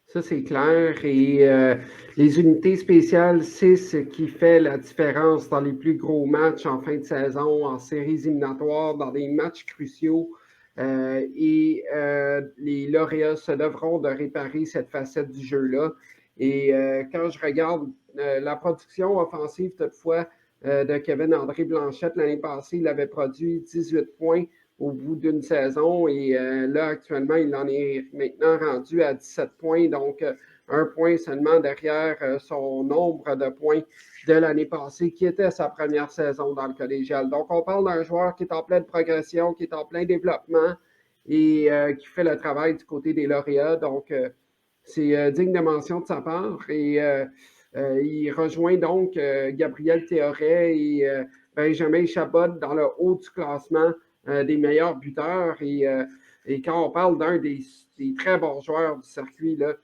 Ça, c'est clair. Et les unités spéciales, c'est ce qui fait la différence dans les plus gros matchs en fin de saison, en séries éliminatoires, dans des matchs cruciaux. Les lauréats se devront de réparer cette facette du jeu-là. Et quand je regarde la production offensive, toutefois, de Kevin-André Blanchette, l'année passée, il avait produit 18 points au bout d'une saison et là, actuellement, il en est maintenant rendu à 17 points, donc un point seulement derrière son nombre de points de l'année passée, qui était sa première saison dans le collégial. Donc, on parle d'un joueur qui est en pleine progression, qui est en plein développement et qui fait le travail du côté des lauréats. Donc, c'est digne de mention de sa part et il rejoint donc Gabriel Théoret et Benjamin Chabot dans le haut du classement des meilleurs buteurs. Et quand on parle d'un des très bons joueurs du circuit, là,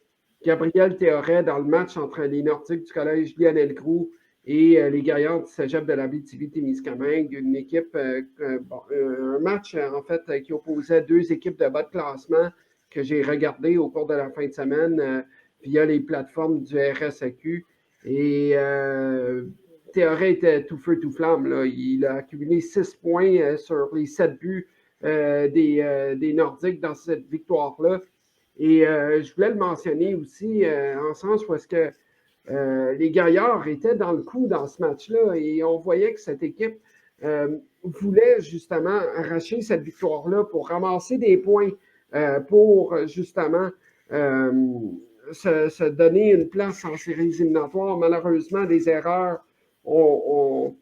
Gabriel Théoret dans le match entre les Nordiques du collège Lionel Groux et les Gaillards du cégep de l'Abitibi-Témiscamingue, une équipe, un match en fait qui opposait deux équipes de bas de classement que j'ai regardé au cours de la fin de semaine via les plateformes du RSEQ. Et Théoret était tout feu, tout flamme. Là. Il a accumulé 6 points sur les 7 buts des Nordiques dans cette victoire-là. Et je voulais le mentionner aussi en sens où est-ce que les Gaillards étaient dans le coup dans ce match-là et on voyait que cette équipe voulait justement arracher cette victoire-là pour ramasser des points pour justement se donner une place en séries éliminatoires. Malheureusement, des erreurs ont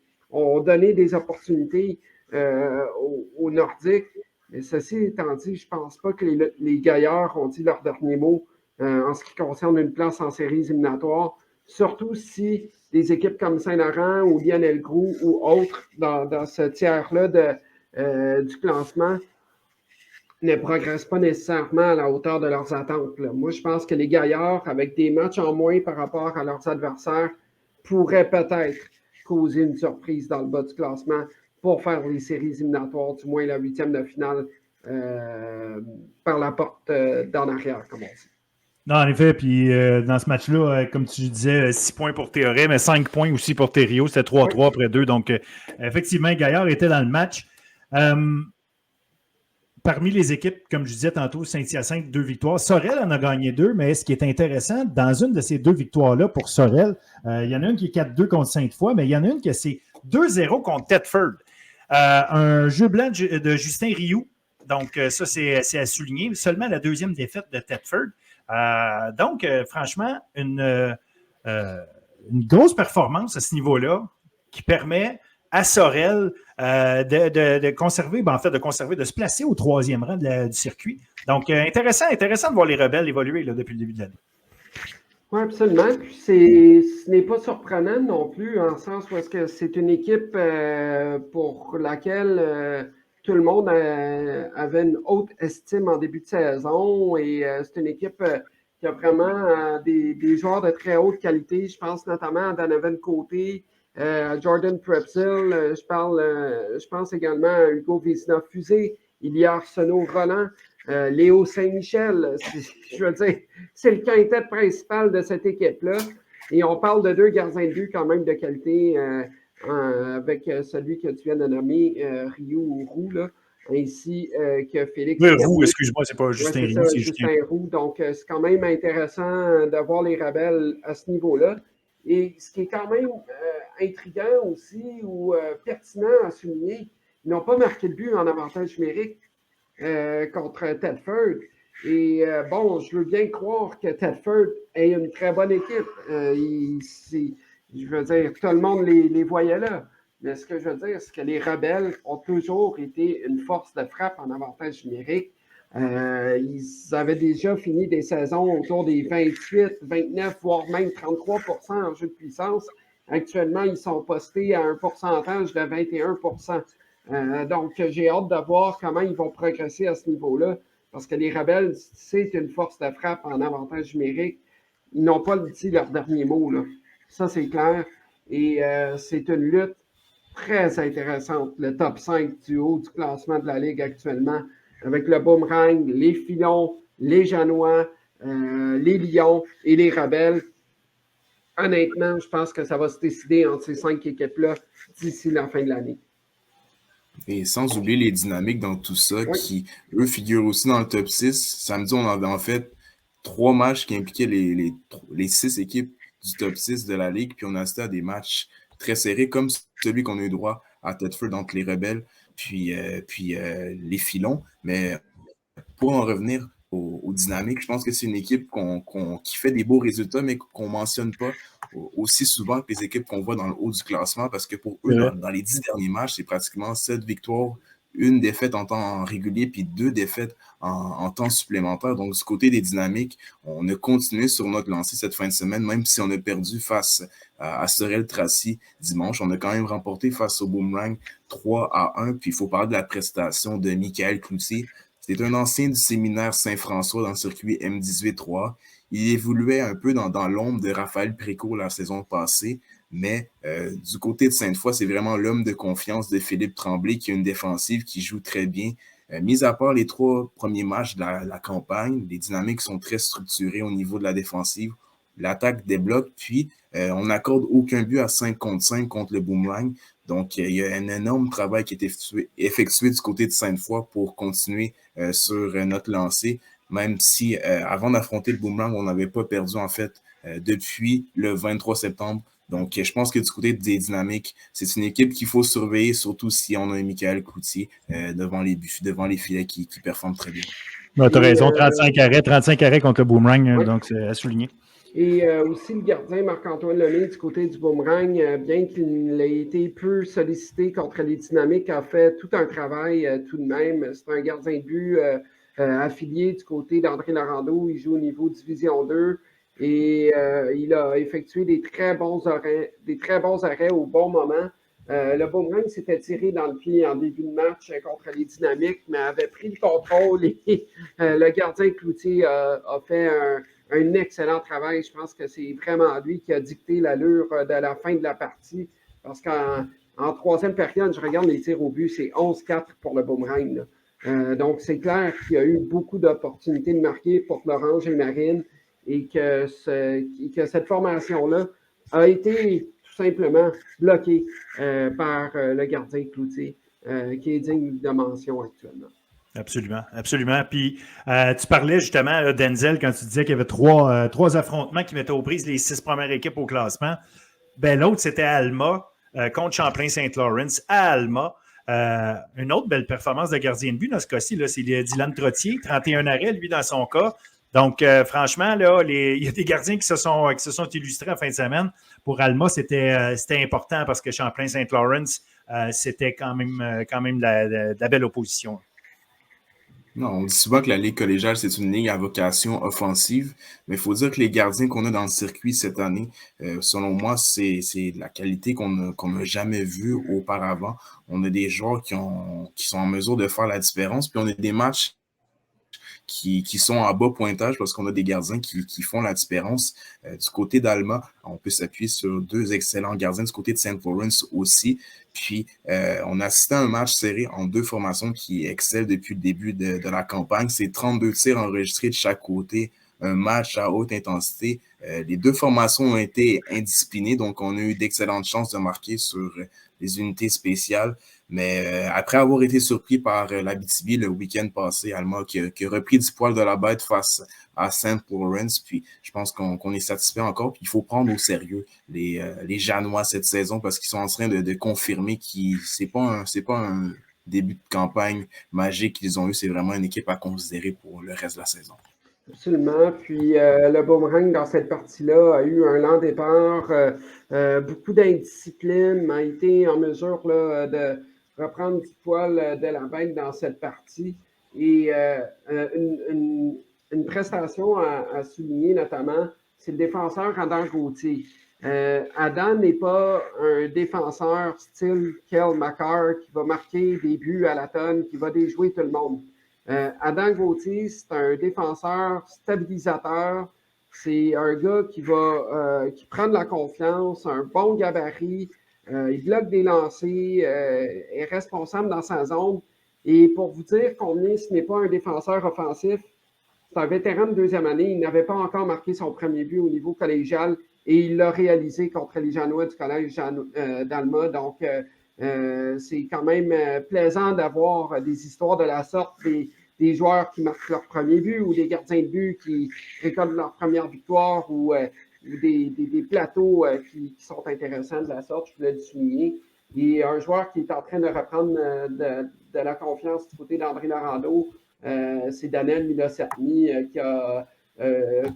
donné des opportunités aux Nordiques. Mais ceci étant dit, je ne pense pas que les Gaillards ont dit leur dernier mot en ce qui concerne une place en séries éliminatoires, surtout si des équipes comme Saint-Laurent ou Lionel Groux ou autres dans ce tiers-là du classement ne progressent pas nécessairement à la hauteur de leurs attentes. Là. Moi, je pense que les Gaillards, avec des matchs en moins par rapport à leurs adversaires, pourraient peut-être causer une surprise dans le bas du classement pour faire les séries éliminatoires, du moins la 8e de finale par la porte d'en arrière, comme on dit. Non, en effet, puis dans ce match-là, comme tu disais, 6 points pour Théoret, mais 5 points aussi pour Thériault, c'était 3-3 après 2. Donc, effectivement, Gaillard était dans le match. Parmi les équipes, comme je disais tantôt, Saint-Hyacinthe, 2 victoires. Sorel en a gagné 2, mais ce qui est intéressant, dans une de ces 2 victoires-là pour Sorel, il y en a une qui est 4-2 contre Sainte-Foy, mais il y en a une qui c'est 2-0 contre Thetford. Un jeu blanc de Justin Rioux. Donc, ça, c'est à souligner. Seulement la 2e défaite de Thetford. Donc, franchement, une grosse performance à ce niveau-là qui permet à Sorel de conserver, de se placer au 3e rang du circuit. Donc, intéressant de voir les Rebelles évoluer là, depuis le début de l'année. Oui, absolument. Puis ce n'est pas surprenant non plus, en sens où est-ce que c'est une équipe pour laquelle tout le monde avait une haute estime en début de saison et c'est une équipe qui a vraiment des joueurs de très haute qualité. Je pense notamment à Donovan Côté, à Jordan Prepsil, je pense également à Hugo Vézina-Fusé, il y a Arsenault Roland, Léo Saint-Michel. Je veux dire, c'est le quintet principal de cette équipe-là. Et on parle de 2 gardiens de but quand même de qualité avec celui que tu viens de nommer, Rioux ou Roux, là, ainsi que Félix. Oui, Roux, excuse-moi, c'est pas Justin Rioux, c'est Justin Roux. Donc, c'est quand même intéressant de voir les Rebelles à ce niveau-là. Et ce qui est quand même intriguant aussi ou pertinent à souligner, ils n'ont pas marqué de but en avantage numérique contre Thetford. Et bon, je veux bien croire que Tedford est une très bonne équipe. Je veux dire, tout le monde les voyait là. Mais ce que je veux dire, c'est que les Rebelles ont toujours été une force de frappe en avantage numérique. Ils avaient déjà fini des saisons autour des 28, 29, voire même 33% en jeu de puissance. Actuellement, ils sont postés à un pourcentage de 21%. Donc, j'ai hâte de voir comment ils vont progresser à ce niveau-là. Parce que les Rebelles, c'est une force de frappe en avantage numérique. Ils n'ont pas dit leur dernier mot, là. Ça, c'est clair. Et c'est une lutte très intéressante. Le top 5 du haut du classement de la Ligue actuellement, avec le Boomerang, les Filons, les Janois, les Lions et les Rebelles. Honnêtement, je pense que ça va se décider entre ces 5 équipes-là d'ici la fin de l'année. Et sans oublier les dynamiques dans tout ça, Oui. qui, eux, figurent aussi dans le top 6. Samedi, on avait en fait 3 matchs qui impliquaient les 6 équipes du top 6 de la Ligue, puis on a assisté à des matchs très serrés, comme celui qu'on a eu droit à Tedford entre les Rebelles, puis les Filons. Mais pour en revenir aux dynamiques, je pense que c'est une équipe qui fait des beaux résultats, mais qu'on ne mentionne pas aussi souvent que les équipes qu'on voit dans le haut du classement, parce que pour eux, dans les 10 derniers matchs, c'est pratiquement 7 victoires, une défaite en temps régulier, puis 2 défaites en temps supplémentaire. Donc, du côté des dynamiques, on a continué sur notre lancée cette fin de semaine, même si on a perdu face à Sorel-Tracy dimanche. On a quand même remporté face au Boomerang 3-1. Puis, il faut parler de la prestation de Michael Cloutier. C'est un ancien du séminaire Saint-François dans le circuit M18-3. Il évoluait un peu dans l'ombre de Raphaël Précourt la saison passée, mais du côté de Sainte-Foy, c'est vraiment l'homme de confiance de Philippe Tremblay qui a une défensive qui joue très bien. Mis à part les 3 premiers matchs de la campagne, les dynamiques sont très structurées au niveau de la défensive. L'attaque débloque, puis on n'accorde aucun but à 5 contre 5 contre le Boomerang. Donc, il y a un énorme travail qui est effectué du côté de Sainte-Foy pour continuer sur notre lancée, même si avant d'affronter le Boomerang, on n'avait pas perdu en fait depuis le 23 septembre. Donc, je pense que du côté des dynamiques, c'est une équipe qu'il faut surveiller, surtout si on a un Michael Cloutier devant les filets qui performe très bien. Tu as raison, 35 arrêts contre le Boomerang, oui. Donc c'est à souligner. Et aussi le gardien Marc-Antoine Lemay du côté du Boomerang, bien qu'il ait été peu sollicité contre les dynamiques, a fait tout un travail tout de même. C'est un gardien de but affilié du côté d'André Larando. Il joue au niveau Division 2 et il a effectué des très bons arrêts au bon moment. Le Boomerang s'était tiré dans le pied en début de match contre les dynamiques, mais avait pris le contrôle et le gardien Cloutier a fait un excellent travail. Je pense que c'est vraiment lui qui a dicté l'allure de la fin de la partie. Parce qu'en troisième période, je regarde les tirs au but, c'est 11-4 pour le Boomerang. Donc, c'est clair qu'il y a eu beaucoup d'opportunités de marquer pour l'Orange et Marine et que cette formation-là a été tout simplement bloquée par le gardien Cloutier, qui est digne de mention actuellement. Absolument, absolument. Puis, tu parlais justement, Denzel, quand tu disais qu'il y avait trois affrontements qui mettaient aux prises les 6 premières équipes au classement. Ben, l'autre, c'était Alma contre Champlain-Saint-Lawrence à Alma. Une autre belle performance de gardien de but dans ce cas-ci, là, c'est Dylan Trottier, 31 arrêts, lui, dans son cas. Donc, franchement, là, il y a des gardiens qui se sont illustrés en fin de semaine. Pour Alma, c'était important parce que Champlain-Saint-Lawrence, c'était quand même de la belle opposition. Non, on dit souvent que la Ligue collégiale, c'est une ligue à vocation offensive, mais il faut dire que les gardiens qu'on a dans le circuit cette année, selon moi, c'est de la qualité qu'on n'a jamais vue auparavant. On a des joueurs qui sont en mesure de faire la différence, puis on a des matchs qui sont à bas pointage parce qu'on a des gardiens qui font la différence. Du côté d'Alma, on peut s'appuyer sur 2 excellents gardiens. Du côté de St. Lawrence aussi. Puis, on a assisté à un match serré en 2 formations qui excellent depuis le début de la campagne. C'est 32 tirs enregistrés de chaque côté. Un match à haute intensité. Les 2 formations ont été indisciplinées, donc on a eu d'excellentes chances de marquer sur les unités spéciales. Mais après avoir été surpris par l'Abitibi le week-end passé, Alma qui a repris du poil de la bête face à St. Lawrence, puis je pense qu'on est satisfait encore. Puis il faut prendre au sérieux les Janois cette saison parce qu'ils sont en train de confirmer que c'est pas début de campagne magique qu'ils ont eu. C'est vraiment une équipe à considérer pour le reste de la saison. Absolument. Puis le Boomerang, dans cette partie-là, a eu un lent départ, beaucoup d'indiscipline, mais a été en mesure là, de reprendre du poil de la bête dans cette partie. Et une prestation à souligner notamment, c'est le défenseur Adam Gauthier. Adam n'est pas un défenseur style Kel McCarr qui va marquer des buts à la tonne, qui va déjouer tout le monde. Adam Gauthier, c'est un défenseur stabilisateur. C'est un gars qui prend de la confiance, un bon gabarit, il bloque des lancers, est responsable dans sa zone. Et pour vous dire combien ce n'est pas un défenseur offensif, c'est un vétéran de deuxième année. Il n'avait pas encore marqué son premier but au niveau collégial et il l'a réalisé contre les Janois du collège d'Alma. Donc, c'est quand même plaisant d'avoir des histoires de la sorte, des joueurs qui marquent leur premier but ou des gardiens de but qui récoltent leur première victoire ou des plateaux qui sont intéressants de la sorte, je voulais le souligner. Et un joueur qui est en train de reprendre de la confiance du côté d'André Laurando, c'est Daniel Milosatni qui a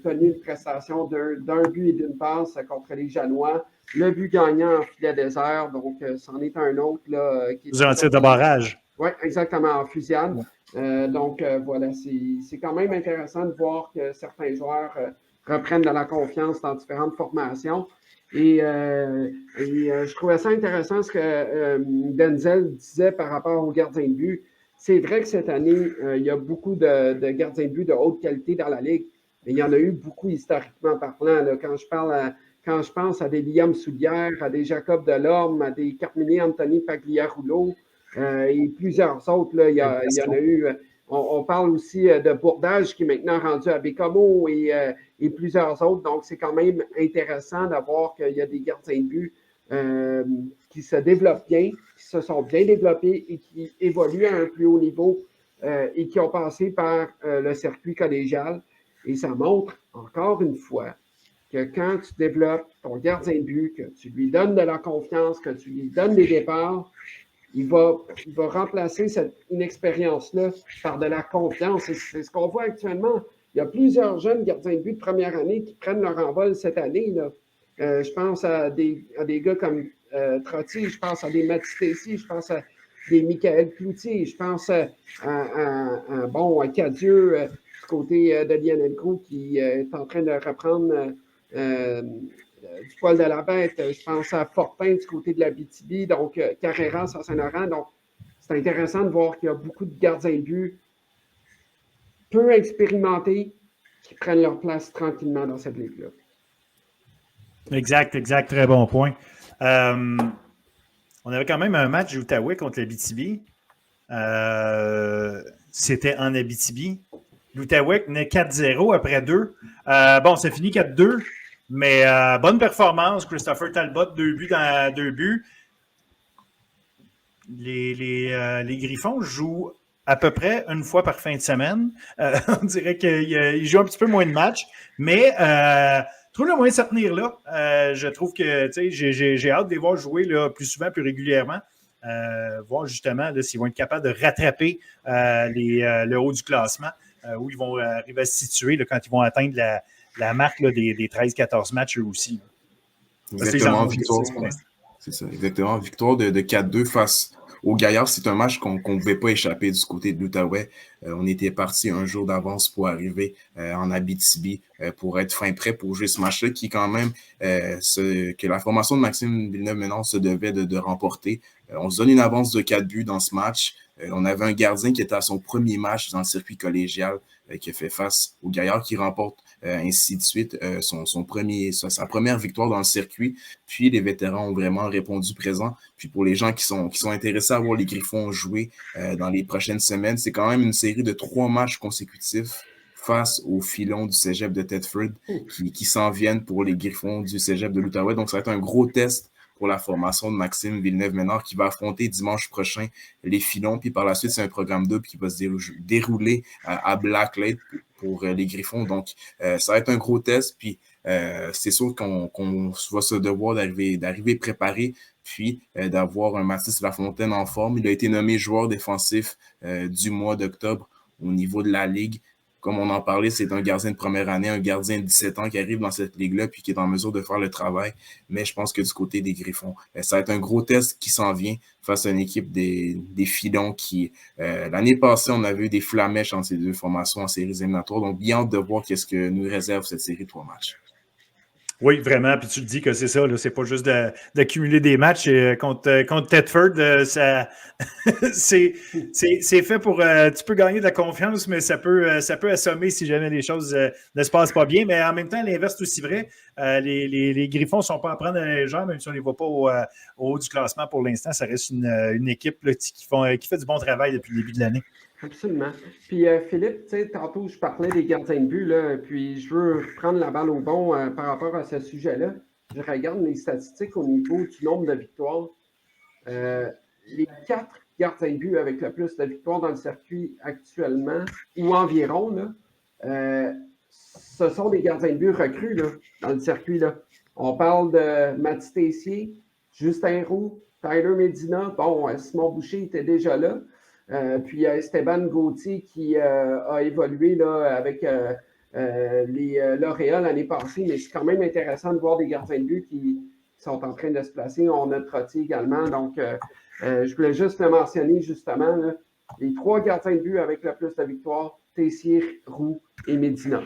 connu une prestation d'un but et d'une passe contre les Janois. Le but gagnant en filet désert, donc c'en est un autre. Là, qui Vous en tirez de barrage. Oui, exactement, en fusillade. Donc, voilà, c'est quand même intéressant de voir que certains joueurs reprennent de la confiance dans différentes formations. Et je trouvais ça intéressant ce que Denzel disait par rapport aux gardiens de but. C'est vrai que cette année, il y a beaucoup de gardiens de but de haute qualité dans la Ligue, mais il y en a eu beaucoup historiquement parlant. Là, quand je pense à des Liam Soulière, à des Jacob Delorme, à des Carmine Anthony Pagliarulo, et plusieurs autres, là, il y en a eu. On parle aussi de Bourdage qui est maintenant rendu à Bécomo et plusieurs autres. Donc, c'est quand même intéressant d'avoir qu'il y a des gardiens de but qui se développent bien, qui se sont bien développés et qui évoluent à un plus haut niveau et qui ont passé par le circuit collégial. Et ça montre encore une fois que quand tu développes ton gardien de but, que tu lui donnes de la confiance, que tu lui donnes des départs, il va remplacer cette inexpérience-là par de la confiance. Et c'est ce qu'on voit actuellement. Il y a plusieurs jeunes gardiens de but de première année qui prennent leur envol cette année. Là. Je pense à des gars comme Trotti, je pense à des Mathis Tessy, je pense à des Michael Cloutier, je pense à Cadieux du côté de Lionel Gros qui est en train de reprendre du poil de la bête. Je pense à Fortin du côté de la BTB, donc Carreras à Saint-Laurent. Donc, c'est intéressant de voir qu'il y a beaucoup de gardiens de but peu expérimentés qui prennent leur place tranquillement dans cette ligue-là. Exact. Très bon point. On avait quand même un match d'Outaouais contre l'Abitibi. C'était en Abitibi. L'Outaouais menait 4-0 après 2. Ça finit 4-2. Mais bonne performance, Christopher Talbot, 2 buts dans 2 buts. Les Griffons jouent à peu près une fois par fin de semaine. On dirait qu'ils jouent un petit peu moins de matchs, mais trouve le moyen de se tenir là. Je trouve que j'ai hâte de les voir jouer là, plus souvent, plus régulièrement. Voir justement là, s'ils vont être capables de rattraper le haut du classement, où ils vont arriver à se situer là, quand ils vont atteindre la marque là, des 13-14 matchs eux aussi. Exactement, victoire. C'est ça, exactement. Victoire de 4-2 face aux Gaillards. C'est un match qu'on ne pouvait pas échapper du côté de l'Outaouais. On était parti un jour d'avance pour arriver en Abitibi pour être fin prêt pour jouer ce match-là qui, quand même, que la formation de Maxime Villeneuve-Ménard se devait de remporter. On se donne une avance de 4 buts dans ce match. On avait un gardien qui était à son premier match dans le circuit collégial qui a fait face aux Gaillards qui remporte ainsi de suite sa première victoire dans le circuit. Puis les vétérans ont vraiment répondu présent. Puis pour les gens qui sont intéressés à voir les Griffons jouer dans les prochaines semaines, c'est quand même une série de 3 matchs consécutifs face aux filons du cégep de Thetford qui s'en viennent pour les Griffons du cégep de l'Outaouais. Donc ça va être un gros test pour la formation de Maxime Villeneuve-Ménard qui va affronter dimanche prochain les filons. Puis par la suite, c'est un programme double qui va se dérouler à Black Lake pour les Griffons. Donc, ça va être un gros test. Puis c'est sûr qu'on va se devoir d'arriver préparé, puis d'avoir un Mathis Lafontaine en forme. Il a été nommé joueur défensif du mois d'octobre au niveau de la Ligue. Comme on en parlait, c'est un gardien de première année, un gardien de 17 ans qui arrive dans cette ligue-là puis qui est en mesure de faire le travail. Mais je pense que du côté des Griffons, ça va être un gros test qui s'en vient face à une équipe des Filons qui, l'année passée, on avait eu des flamèches entre ces deux formations en séries éliminatoires. Donc, bien hâte de voir qu'est-ce que nous réserve cette série de 3 matchs. Oui, vraiment. Puis tu le dis que c'est ça, là, c'est pas juste d'accumuler des matchs. Contre Thetford, ça, c'est fait pour. Tu peux gagner de la confiance, mais ça peut assommer si jamais les choses ne se passent pas bien. Mais en même temps, l'inverse est aussi vrai. Les Griffons ne sont pas à prendre à la légère, même si on ne les voit pas au haut du classement pour l'instant. Ça reste une équipe là, qui fait du bon travail depuis le début de l'année. Absolument. Puis Philippe, tu sais, tantôt je parlais des gardiens de but, là, puis je veux prendre la balle au bon par rapport à ce sujet-là. Je regarde les statistiques au niveau du nombre de victoires. Les 4 gardiens de but avec le plus de victoires dans le circuit actuellement, ou environ, là, ce sont des gardiens de but recrues là, dans le circuit. Là. On parle de Mathis Tessier, Justin Roux, Tyler Medina. Bon, Simon Boucher était déjà là. Puis il y a Esteban Gauthier qui a évolué là, avec les lauréats l'année passée, mais c'est quand même intéressant de voir des gardiens de but qui sont en train de se placer. On a Trottier également, donc je voulais juste le mentionner justement, là, les 3 gardiens de but avec le plus de victoires, Tessier, Roux et Medina.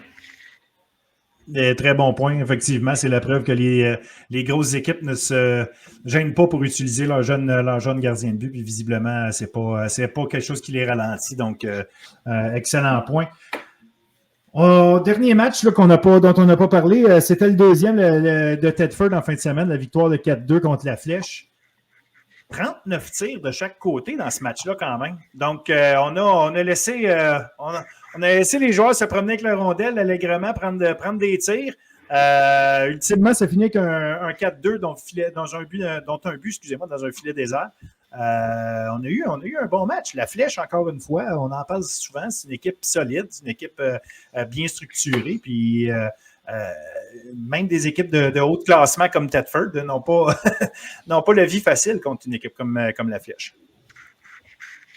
Très bon point, effectivement. C'est la preuve que les grosses équipes ne se gênent pas pour utiliser leur jeune gardien de but. Puis visiblement, c'est pas quelque chose qui les ralentit. Donc, excellent point. Dernier match là, dont on n'a pas parlé, c'était le deuxième de Thetford en fin de semaine, la victoire de 4-2 contre la Flèche. 39 tirs de chaque côté dans ce match-là quand même. Donc, on a laissé les joueurs se promener avec la rondelle allègrement, prendre des tirs. Ultimement, ça finit avec un 4-2 dont un but dans un filet désert. On a eu un bon match. La Flèche, encore une fois, on en parle souvent, c'est une équipe solide, c'est une équipe bien structurée, puis même des équipes de haut classement comme Thetford n'ont pas la vie facile contre une équipe comme la Flèche.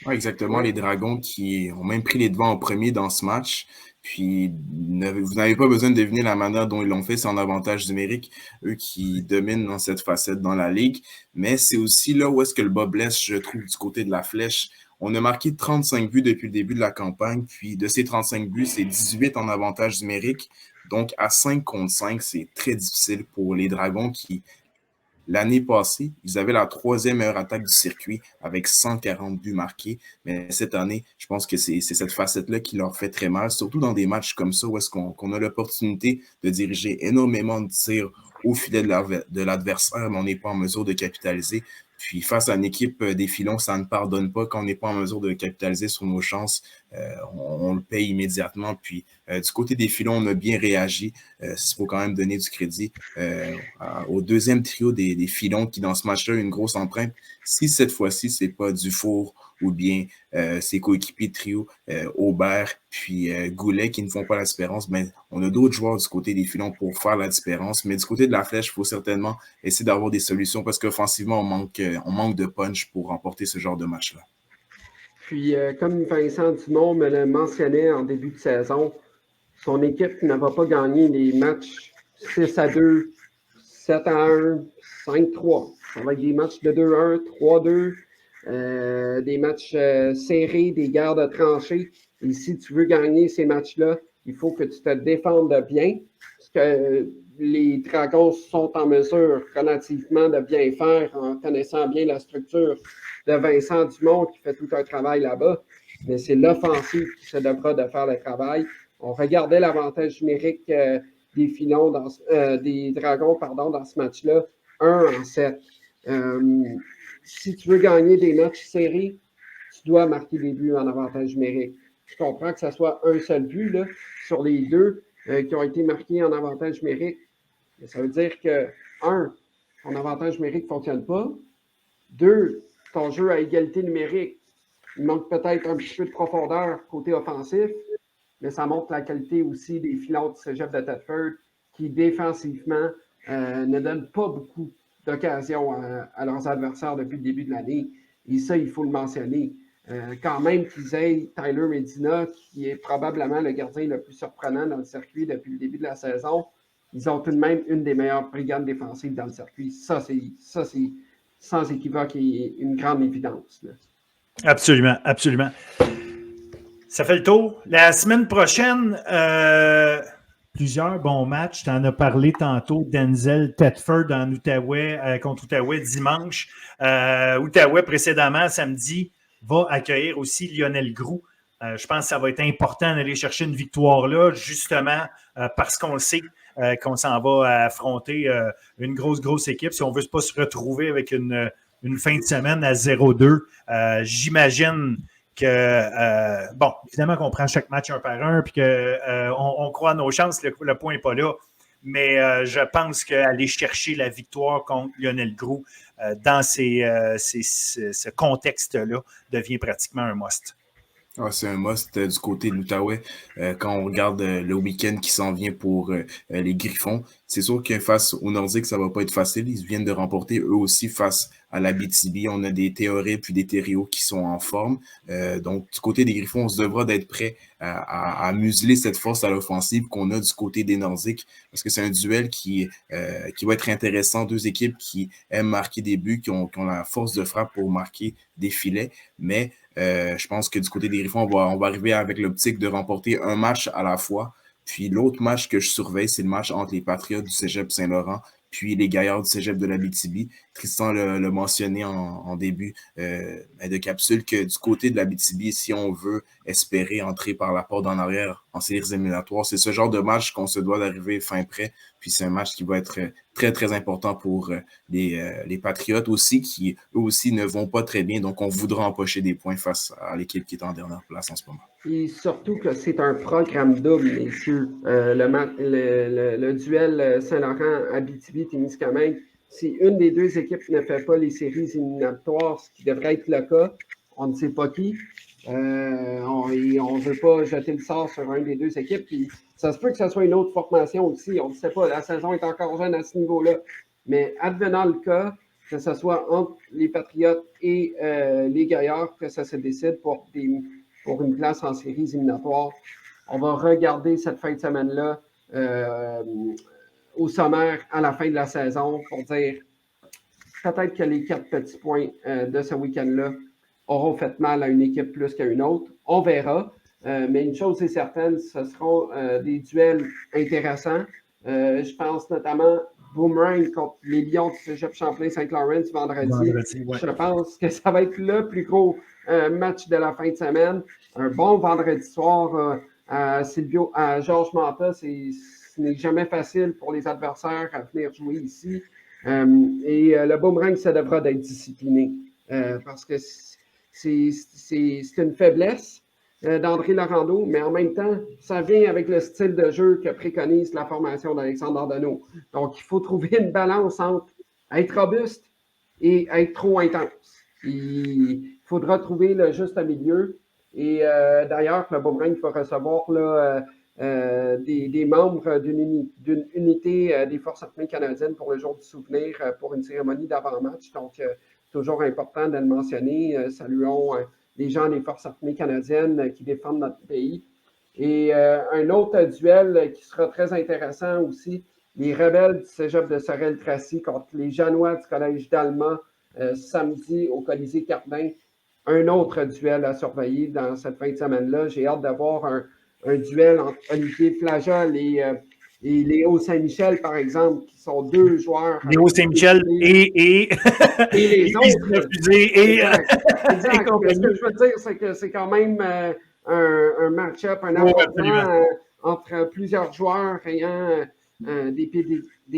Oui, exactement. Les Dragons qui ont même pris les devants en premier dans ce match. Puis, vous n'avez pas besoin de deviner la manière dont ils l'ont fait, c'est en avantage numérique, eux qui dominent dans cette facette dans la ligue. Mais c'est aussi là où est-ce que le bas blesse, je trouve, du côté de la Flèche. On a marqué 35 buts depuis le début de la campagne, puis de ces 35 buts, c'est 18 en avantage numérique. Donc, à 5 contre 5, c'est très difficile pour les Dragons qui, l'année passée, ils avaient la 3e meilleure attaque du circuit avec 140 buts marqués. Mais cette année, je pense que c'est cette facette-là qui leur fait très mal, surtout dans des matchs comme ça où est-ce qu'on a l'opportunité de diriger énormément de tirs au filet de l'adversaire, mais on n'est pas en mesure de capitaliser. Puis face à une équipe des Filons, ça ne pardonne pas quand on n'est pas en mesure de capitaliser sur nos chances. On le paye immédiatement. Puis du côté des Filons, on a bien réagi. Il faut quand même donner du crédit au deuxième trio des Filons qui, dans ce match-là, a une grosse empreinte. Si cette fois-ci, c'est pas Dufour ou bien ses coéquipiers de trio, Aubert puis Goulet qui ne font pas la différence, mais on a d'autres joueurs du côté des Filons pour faire la différence. Mais du côté de la Flèche, il faut certainement essayer d'avoir des solutions parce qu'offensivement, on manque de punch pour remporter ce genre de match-là. Puis, comme Vincent Dumont me le mentionnait en début de saison, son équipe ne va pas gagner des matchs 6-2, 7-1, 5-3. Ça va être des matchs de 2-1, 3-2, des matchs serrés, des guerres de tranchées. Et si tu veux gagner ces matchs-là, il faut que tu te défendes bien, parce que les Dragons sont en mesure relativement de bien faire en connaissant bien la structure de Vincent Dumont qui fait tout un travail là-bas. Mais c'est l'offensive qui se devra de faire le travail. On regardait l'avantage numérique des Filons, des Dragons dans ce match-là, 1-7. Si tu veux gagner des matchs serrés, tu dois marquer des buts en avantage numérique. Je comprends que ce soit un seul but là, sur les 2 qui ont été marqués en avantage numérique. Mais ça veut dire que, 1, ton avantage numérique ne fonctionne pas. 2, ton jeu à égalité numérique, il manque peut-être un petit peu de profondeur côté offensif, mais ça montre la qualité aussi des Filons du cégep de Thetford qui défensivement ne donnent pas beaucoup d'occasions à leurs adversaires depuis le début de l'année. Et ça, il faut le mentionner. Quand même qu'ils aient Tyler Medina, qui est probablement le gardien le plus surprenant dans le circuit depuis le début de la saison, ils ont tout de même une des meilleures brigades défensives dans le circuit. Ça, c'est sans équivoque et une grande évidence. Là. Absolument, absolument. Ça fait le tour. La semaine prochaine, plusieurs bons matchs. Tu en as parlé tantôt. Denzel Tedford en Outaouais contre Outaouais dimanche. Outaouais précédemment, samedi, va accueillir aussi Lionel Groulx. Je pense que ça va être important d'aller chercher une victoire là, justement parce qu'on le sait qu'on s'en va affronter une grosse équipe. Si on ne veut pas se retrouver avec une fin de semaine à 0-2, j'imagine que, bon, évidemment qu'on prend chaque match un par un, puis qu'on croit à nos chances, le point n'est pas là. Mais je pense qu'aller chercher la victoire contre Lionel Groulx dans ce contexte-là devient pratiquement un must. Ah, c'est un must du côté de l'Outaouais. Quand on regarde le week-end qui s'en vient pour les Griffons, c'est sûr que face aux Nordiques, ça va pas être facile. Ils viennent de remporter eux aussi face à l'Abitibi. On a des Théoré puis des Thériault qui sont en forme. Donc, du côté des Griffons, on se devra d'être prêt à museler cette force à l'offensive qu'on a du côté des Nordiques, parce que c'est un duel qui va être intéressant. Deux équipes qui aiment marquer des buts, qui ont la force de frappe pour marquer des filets, mais je pense que du côté des Griffons, on va arriver avec l'optique de remporter un match à la fois. Puis l'autre match que je surveille, c'est le match entre les Patriotes du Cégep Saint-Laurent puis les Gaillards du Cégep de l'Abitibi. Tristan l'a mentionné en début de capsule que du côté de l'Abitibi, si on veut espérer entrer par la porte en arrière en séries éliminatoires, c'est ce genre de match qu'on se doit d'arriver fin prêt. Puis c'est un match qui va être très, très important pour les Patriotes aussi, qui eux aussi ne vont pas très bien. Donc, on voudra empocher des points face à l'équipe qui est en dernière place en ce moment. Et surtout que c'est un programme double, messieurs. Le duel Saint-Laurent-Abitibi-Témiscamingue, si une des deux équipes ne fait pas les séries éliminatoires, ce qui devrait être le cas, on ne sait pas qui. On ne veut pas jeter le sort sur une des deux équipes. Puis ça se peut que ce soit une autre formation aussi. On ne sait pas. La saison est encore jeune à ce niveau-là. Mais advenant le cas, que ce soit entre les Patriotes et les Gaillards, que ça se décide pour une place en séries éliminatoires. On va regarder cette fin de semaine-là au sommaire à la fin de la saison pour dire peut-être que les 4 petits points de ce week-end-là auront fait mal à une équipe plus qu'à une autre. On verra. Mais une chose est certaine, ce seront des duels intéressants. Je pense notamment Boomerang contre les Lions du Cégep Champlain-Saint-Laurent vendredi. Ouais. Je pense que ça va être le plus gros match de la fin de semaine. Un bon vendredi soir à Georges Manta. Ce n'est jamais facile pour les adversaires à venir jouer ici. Et le Boomerang, ça devra d'être discipliné parce que c'est une faiblesse d'André Laurando, mais en même temps, ça vient avec le style de jeu que préconise la formation d'Alexandre Ardenneau. Donc, il faut trouver une balance entre être robuste et être trop intense. Il faudra trouver le juste milieu. Et d'ailleurs, le Boomerang va recevoir là, des membres d'une unité des Forces armées canadiennes pour le jour du souvenir pour une cérémonie d'avant-match. Donc, toujours important de le mentionner. Saluons les gens des Forces armées canadiennes qui défendent notre pays. Et un autre duel qui sera très intéressant aussi, les Rebelles du Cégep de Sorel-Tracy contre les Janois du Collège d'Alma samedi au Colisée Cardin. Un autre duel à surveiller dans cette fin de semaine-là. J'ai hâte d'avoir un duel entre Olivier Flageol et Léo Saint-Michel, par exemple, qui sont deux joueurs. Léo Saint-Michel et les autres. Exact. Ce que je veux dire, c'est que c'est quand même un match-up, un affrontement entre plusieurs joueurs ayant des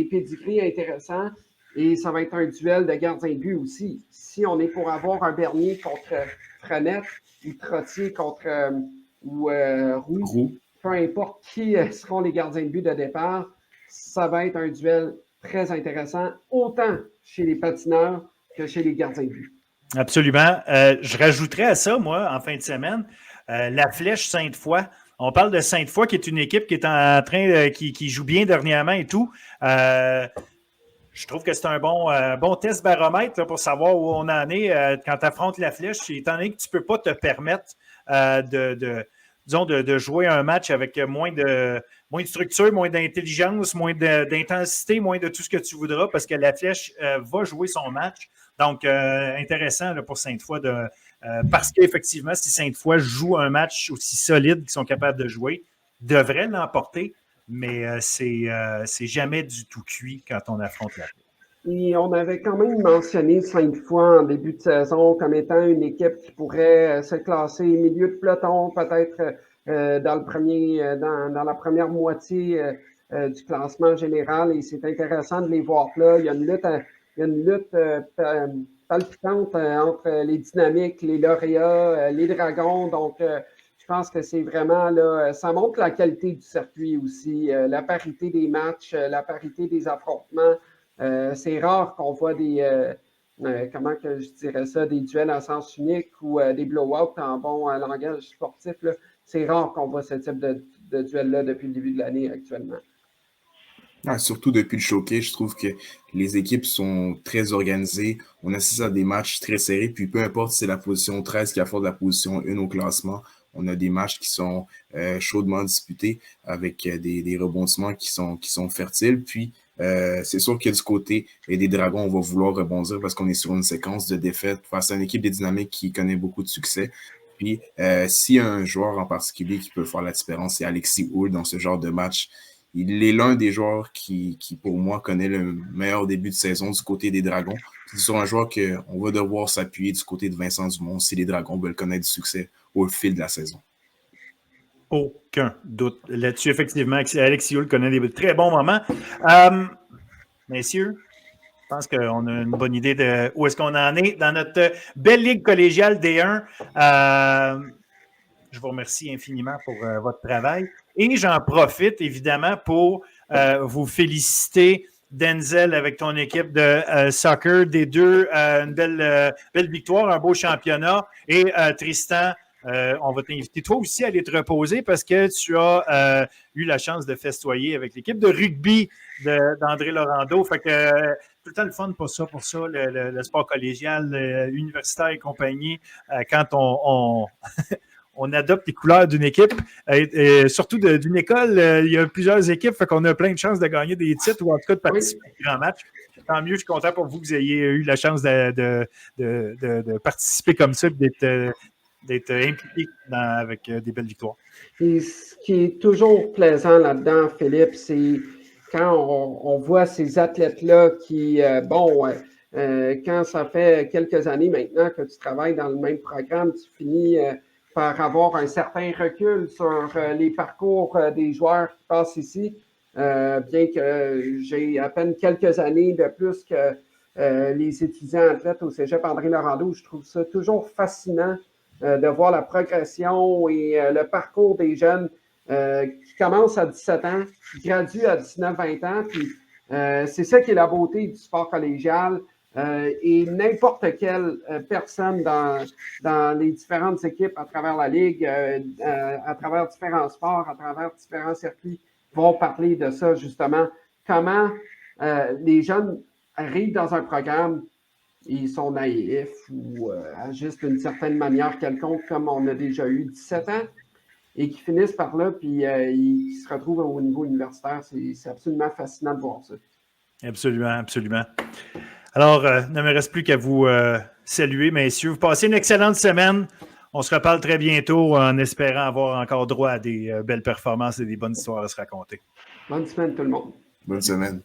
pédigrés intéressants. Et ça va être un duel de gardiens de but aussi. Si on est pour avoir un Bernier contre Frenette ou Trottier contre Roux, peu importe qui seront les gardiens de but de départ, ça va être un duel très intéressant, autant chez les patineurs que chez les gardiens de but. Absolument. Je rajouterais à ça, moi, en fin de semaine, la Flèche Sainte-Foy. On parle de Sainte-Foy, qui est une équipe qui est en train qui joue bien dernièrement et tout. Je trouve que c'est un bon test baromètre là, pour savoir où on en est quand tu affrontes la Flèche, étant donné que tu ne peux pas te permettre de jouer un match avec moins de structure, moins d'intelligence, moins d'intensité, moins de tout ce que tu voudras, parce que la Flèche va jouer son match. Donc, intéressant là, pour Sainte-Foy, parce qu'effectivement, si Sainte-Foy joue un match aussi solide qu'ils sont capables de jouer, devrait l'emporter, mais c'est jamais du tout cuit quand on affronte la Flèche. Et on avait quand même mentionné Sainte-Foy en début de saison comme étant une équipe qui pourrait se classer milieu de peloton, peut-être dans la première moitié du classement général. Et c'est intéressant de les voir là. Il y a une lutte palpitante entre les Dynamiques, les Lauréats, les Dragons. Donc, je pense que c'est vraiment là, ça montre la qualité du circuit aussi, la parité des matchs, la parité des affrontements. C'est rare qu'on voit des duels à sens unique ou des blow-outs en bon langage sportif. Là. C'est rare qu'on voit ce type de duel-là depuis le début de l'année actuellement. Surtout depuis le showcase, je trouve que les équipes sont très organisées. On assiste à des matchs très serrés, puis peu importe si c'est la position 13 qui affronte la position 1 au classement, on a des matchs qui sont chaudement disputés avec des rebondissements qui sont fertiles. Puis, c'est sûr que du côté des Dragons, on va vouloir rebondir parce qu'on est sur une séquence de défaites face à une équipe des Dynamiques qui connaît beaucoup de succès. Puis, s'il y a un joueur en particulier qui peut faire la différence, c'est Alexis Houle dans ce genre de match. Il est l'un des joueurs qui, pour moi, connaît le meilleur début de saison du côté des Dragons. C'est sur un joueur qu'on va devoir s'appuyer du côté de Vincent Dumont si les Dragons veulent connaître du succès au fil de la saison. Aucun doute là-dessus. Effectivement, Alexis Houle connaît des très bons moments. Messieurs, je pense qu'on a une bonne idée de où est-ce qu'on en est dans notre belle ligue collégiale D1. Je vous remercie infiniment pour votre travail. Et j'en profite, évidemment, pour vous féliciter, Denzel, avec ton équipe de soccer, des deux, une belle victoire, un beau championnat. Et Tristan, on va t'inviter toi aussi à aller te reposer parce que tu as eu la chance de festoyer avec l'équipe de rugby d'André Laurando. Fait que tout le temps le fun pour ça, le sport collégial, universitaire et compagnie, quand on adopte les couleurs d'une équipe, et surtout d'une école. Il y a plusieurs équipes, fait qu'on a plein de chances de gagner des titres ou en tout cas de participer à des grands matchs. Tant mieux, je suis content pour vous que vous ayez eu la chance de participer comme ça et d'être impliqué avec des belles victoires. Et ce qui est toujours plaisant là-dedans, Philippe, c'est quand on voit ces athlètes-là qui, quand ça fait quelques années maintenant que tu travailles dans le même programme, tu finis par avoir un certain recul sur les parcours des joueurs qui passent ici, bien que j'ai à peine quelques années de plus que les étudiants athlètes au Cégep André Laurando. Je trouve ça toujours fascinant de voir la progression et le parcours des jeunes qui commencent à 17 ans, qui graduent à 19-20 ans. Puis c'est ça qui est la beauté du sport collégial. Et n'importe quelle personne dans les différentes équipes à travers la Ligue, à travers différents sports, à travers différents circuits, vont parler de ça, justement. Comment les jeunes arrivent dans un programme, ils sont naïfs ou agissent d'une certaine manière quelconque, comme on a déjà eu 17 ans, et qui finissent par là, puis ils se retrouvent au niveau universitaire. C'est absolument fascinant de voir ça. Absolument, absolument. Alors, il ne me reste plus qu'à vous saluer, messieurs. Vous passez une excellente semaine. On se reparle très bientôt en espérant avoir encore droit à des belles performances et des bonnes histoires à se raconter. Bonne semaine, tout le monde. Bonne semaine.